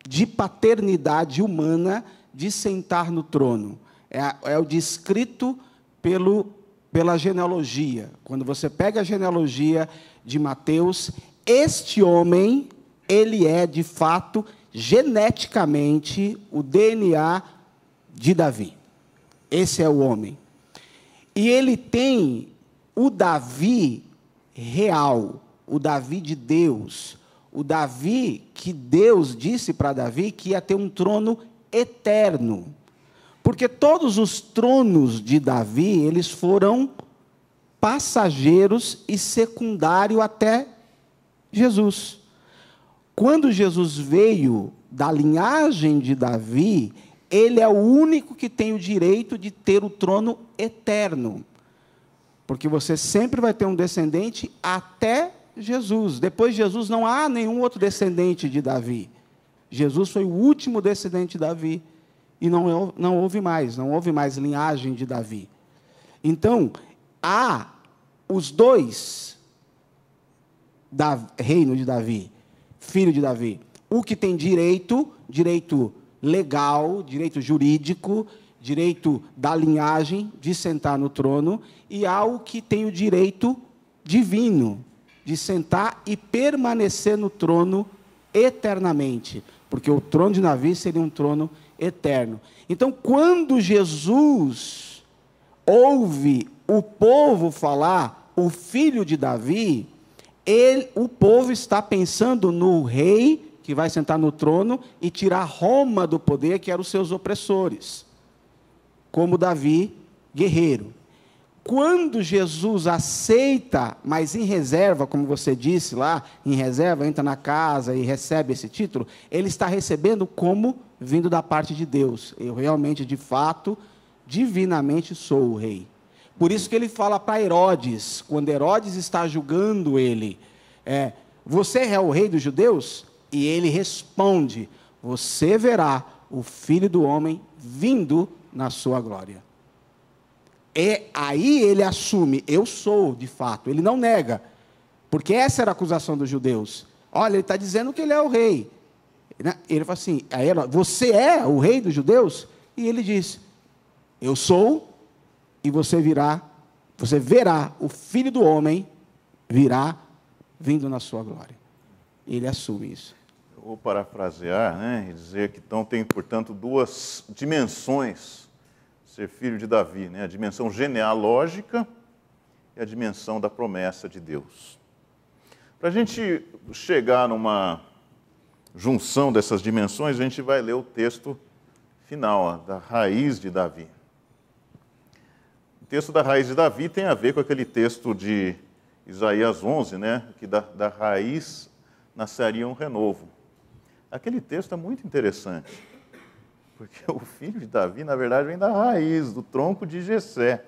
de paternidade humana de sentar no trono. É o descrito pela genealogia. Quando você pega a genealogia de Mateus, este homem, ele é, de fato, geneticamente, o DNA de Davi. Esse é o homem. E ele tem o Davi real, o Davi de Deus, o Davi que Deus disse para Davi que ia ter um trono eterno. Porque todos os tronos de Davi, eles foram passageiros e secundário até Jesus. Quando Jesus veio da linhagem de Davi, ele é o único que tem o direito de ter o trono eterno. Porque você sempre vai ter um descendente até Jesus. Depois de Jesus não há nenhum outro descendente de Davi. Jesus foi o último descendente de Davi. E não houve mais linhagem de Davi. Então, há os dois reino de Davi, filho de Davi. O que tem direito legal, direito jurídico, direito da linhagem de sentar no trono, e há o que tem o direito divino de sentar e permanecer no trono eternamente, porque o trono de Davi seria um trono eterno. Então, quando Jesus ouve o povo falar, o filho de Davi, o povo está pensando no rei que vai sentar no trono e tirar Roma do poder, que eram os seus opressores, como Davi, guerreiro. Quando Jesus aceita, mas em reserva, como você disse lá, em reserva, entra na casa e recebe esse título, ele está recebendo como vindo da parte de Deus. Eu realmente, de fato, divinamente sou o rei. Por isso que ele fala para Herodes, quando Herodes está julgando ele, você é o rei dos judeus? E ele responde, você verá o Filho do Homem vindo na sua glória. Aí ele assume, eu sou, de fato. Ele não nega, porque essa era a acusação dos judeus. Olha, ele está dizendo que ele é o rei. Ele fala assim, você é o rei dos judeus? E ele diz, eu sou, e você verá o Filho do Homem virá vindo na sua glória. Ele assume isso. Eu vou parafrasear, e dizer que então tem, portanto, duas dimensões ser filho de Davi, a dimensão genealógica e a dimensão da promessa de Deus. Para a gente chegar numa junção dessas dimensões, a gente vai ler o texto final, da raiz de Davi. O texto da raiz de Davi tem a ver com aquele texto de Isaías 11, que da raiz nasceria um renovo. Aquele texto é muito interessante, porque o filho de Davi, na verdade, vem da raiz, do tronco de Jessé.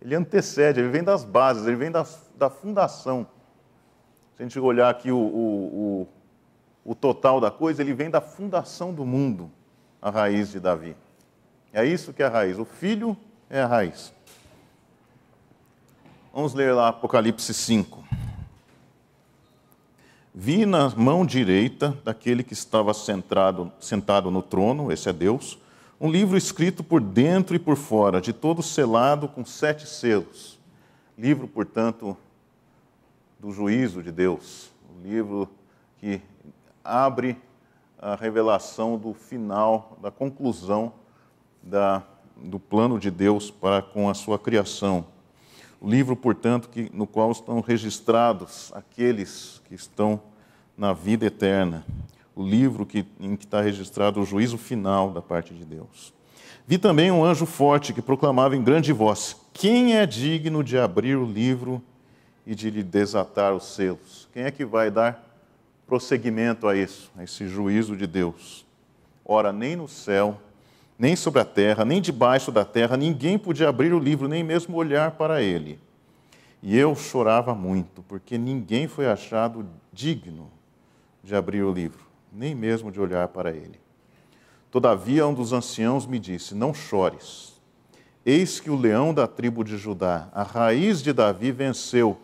Ele antecede, ele vem das bases, ele vem da fundação. Se a gente olhar aqui o total da coisa, ele vem da fundação do mundo, a raiz de Davi. É isso que é a raiz, o filho é a raiz. Vamos ler lá Apocalipse 5. Vi na mão direita daquele que estava sentado no trono, esse é Deus, um livro escrito por dentro e por fora, de todo selado com 7 selos. Livro, portanto, do juízo de Deus. O livro que abre a revelação do final, da conclusão do plano de Deus para com a sua criação. O livro, portanto, no qual estão registrados aqueles que estão na vida eterna. O livro em que está registrado o juízo final da parte de Deus. Vi também um anjo forte que proclamava em grande voz: quem é digno de abrir o livro e de lhe desatar os selos? Quem é que vai dar prosseguimento a isso, a esse juízo de Deus? Ora, nem no céu, nem sobre a terra, nem debaixo da terra, ninguém podia abrir o livro, nem mesmo olhar para ele. E eu chorava muito, porque ninguém foi achado digno de abrir o livro, nem mesmo de olhar para ele. Todavia, um dos anciãos me disse: não chores. Eis que o leão da tribo de Judá, a raiz de Davi, venceu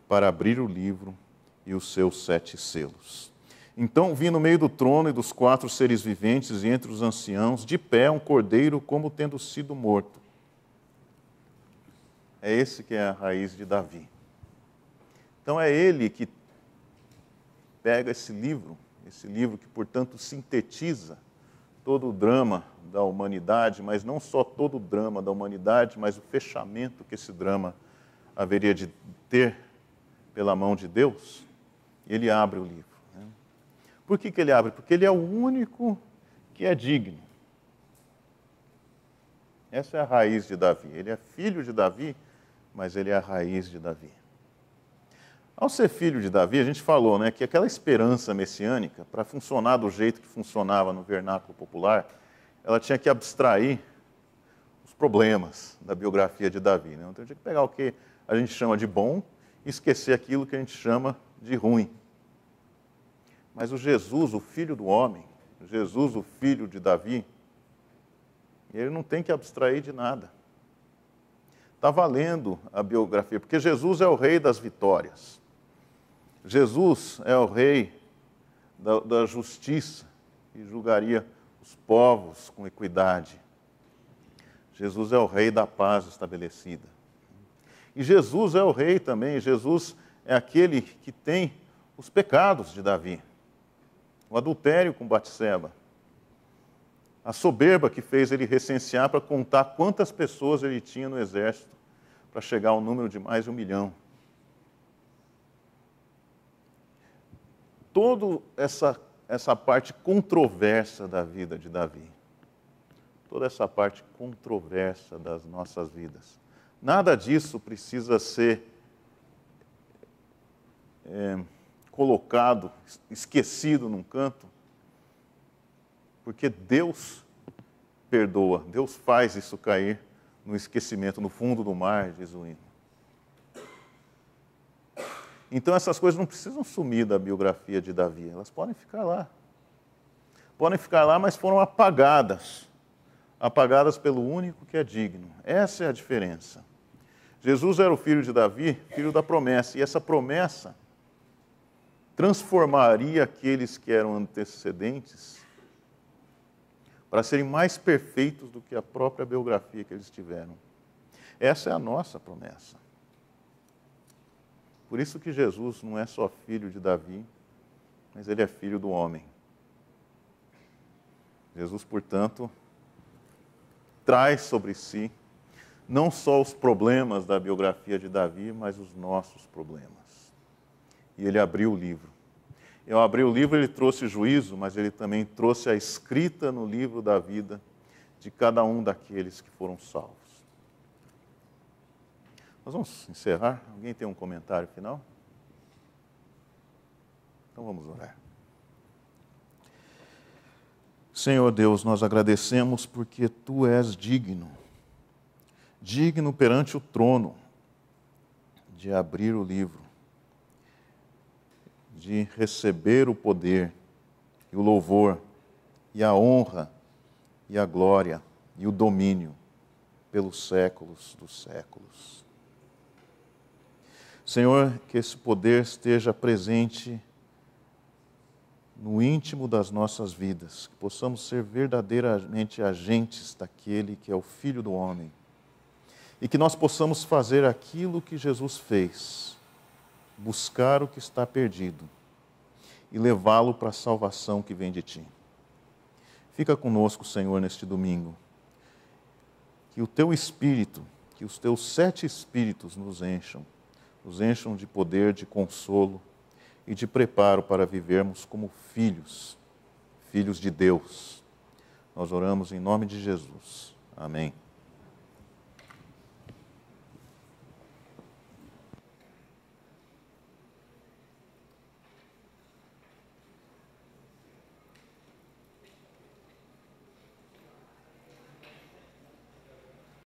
para abrir o livro e os seus 7 selos. Então vi no meio do trono e dos 4 seres viventes e entre os anciãos, de pé, um cordeiro como tendo sido morto. É esse que é a raiz de Davi. Então é ele que pega esse livro que, portanto, sintetiza todo o drama da humanidade, mas não só todo o drama da humanidade, mas o fechamento que esse drama haveria de ter pela mão de Deus. Ele abre o livro. Por que ele abre? Porque ele é o único que é digno. Essa é a raiz de Davi. Ele é filho de Davi, mas ele é a raiz de Davi. Ao ser filho de Davi, a gente falou, que aquela esperança messiânica, para funcionar do jeito que funcionava no vernáculo popular, ela tinha que abstrair os problemas da biografia de Davi. Então tinha que pegar o que a gente chama de bom e esquecer aquilo que a gente chama de ruim. Mas o Jesus, o Filho do homem, Jesus, o Filho de Davi, ele não tem que abstrair de nada. Está valendo a biografia, porque Jesus é o rei das vitórias. Jesus é o rei da justiça, que julgaria os povos com equidade. Jesus é o rei da paz estabelecida. E Jesus é o rei também, Jesus é aquele que tem os pecados de Davi. O adultério com Batseba, a soberba que fez ele recensear para contar quantas pessoas ele tinha no exército, para chegar ao número de mais de 1 milhão. Toda essa parte controversa da vida de Davi, toda essa parte controversa das nossas vidas, nada disso precisa ser colocado, esquecido num canto, porque Deus perdoa, Deus faz isso cair no esquecimento, no fundo do mar, diz o hino. Então essas coisas não precisam sumir da biografia de Davi, elas podem ficar lá. Podem ficar lá, mas foram apagadas pelo único que é digno. Essa é a diferença. Jesus era o filho de Davi, filho da promessa, e essa promessa transformaria aqueles que eram antecedentes para serem mais perfeitos do que a própria biografia que eles tiveram. Essa é a nossa promessa. Por isso que Jesus não é só filho de Davi, mas ele é filho do homem. Jesus, portanto, traz sobre si não só os problemas da biografia de Davi, mas os nossos problemas. E ele abriu o livro. Ao abrir o livro, ele trouxe juízo, mas ele também trouxe a escrita no livro da vida de cada um daqueles que foram salvos. Nós vamos encerrar. Alguém tem um comentário final? Então vamos orar. Senhor Deus, nós agradecemos porque Tu és digno perante o trono de abrir o livro, de receber o poder e o louvor e a honra e a glória e o domínio pelos séculos dos séculos. Senhor, que esse poder esteja presente no íntimo das nossas vidas, que possamos ser verdadeiramente agentes daquele que é o Filho do Homem, e que nós possamos fazer aquilo que Jesus fez, buscar o que está perdido e levá-lo para a salvação que vem de Ti. Fica conosco, Senhor, neste domingo. Que o Teu Espírito, que os Teus 7 Espíritos nos encham de poder, de consolo e de preparo para vivermos como filhos, filhos de Deus. Nós oramos em nome de Jesus. Amém.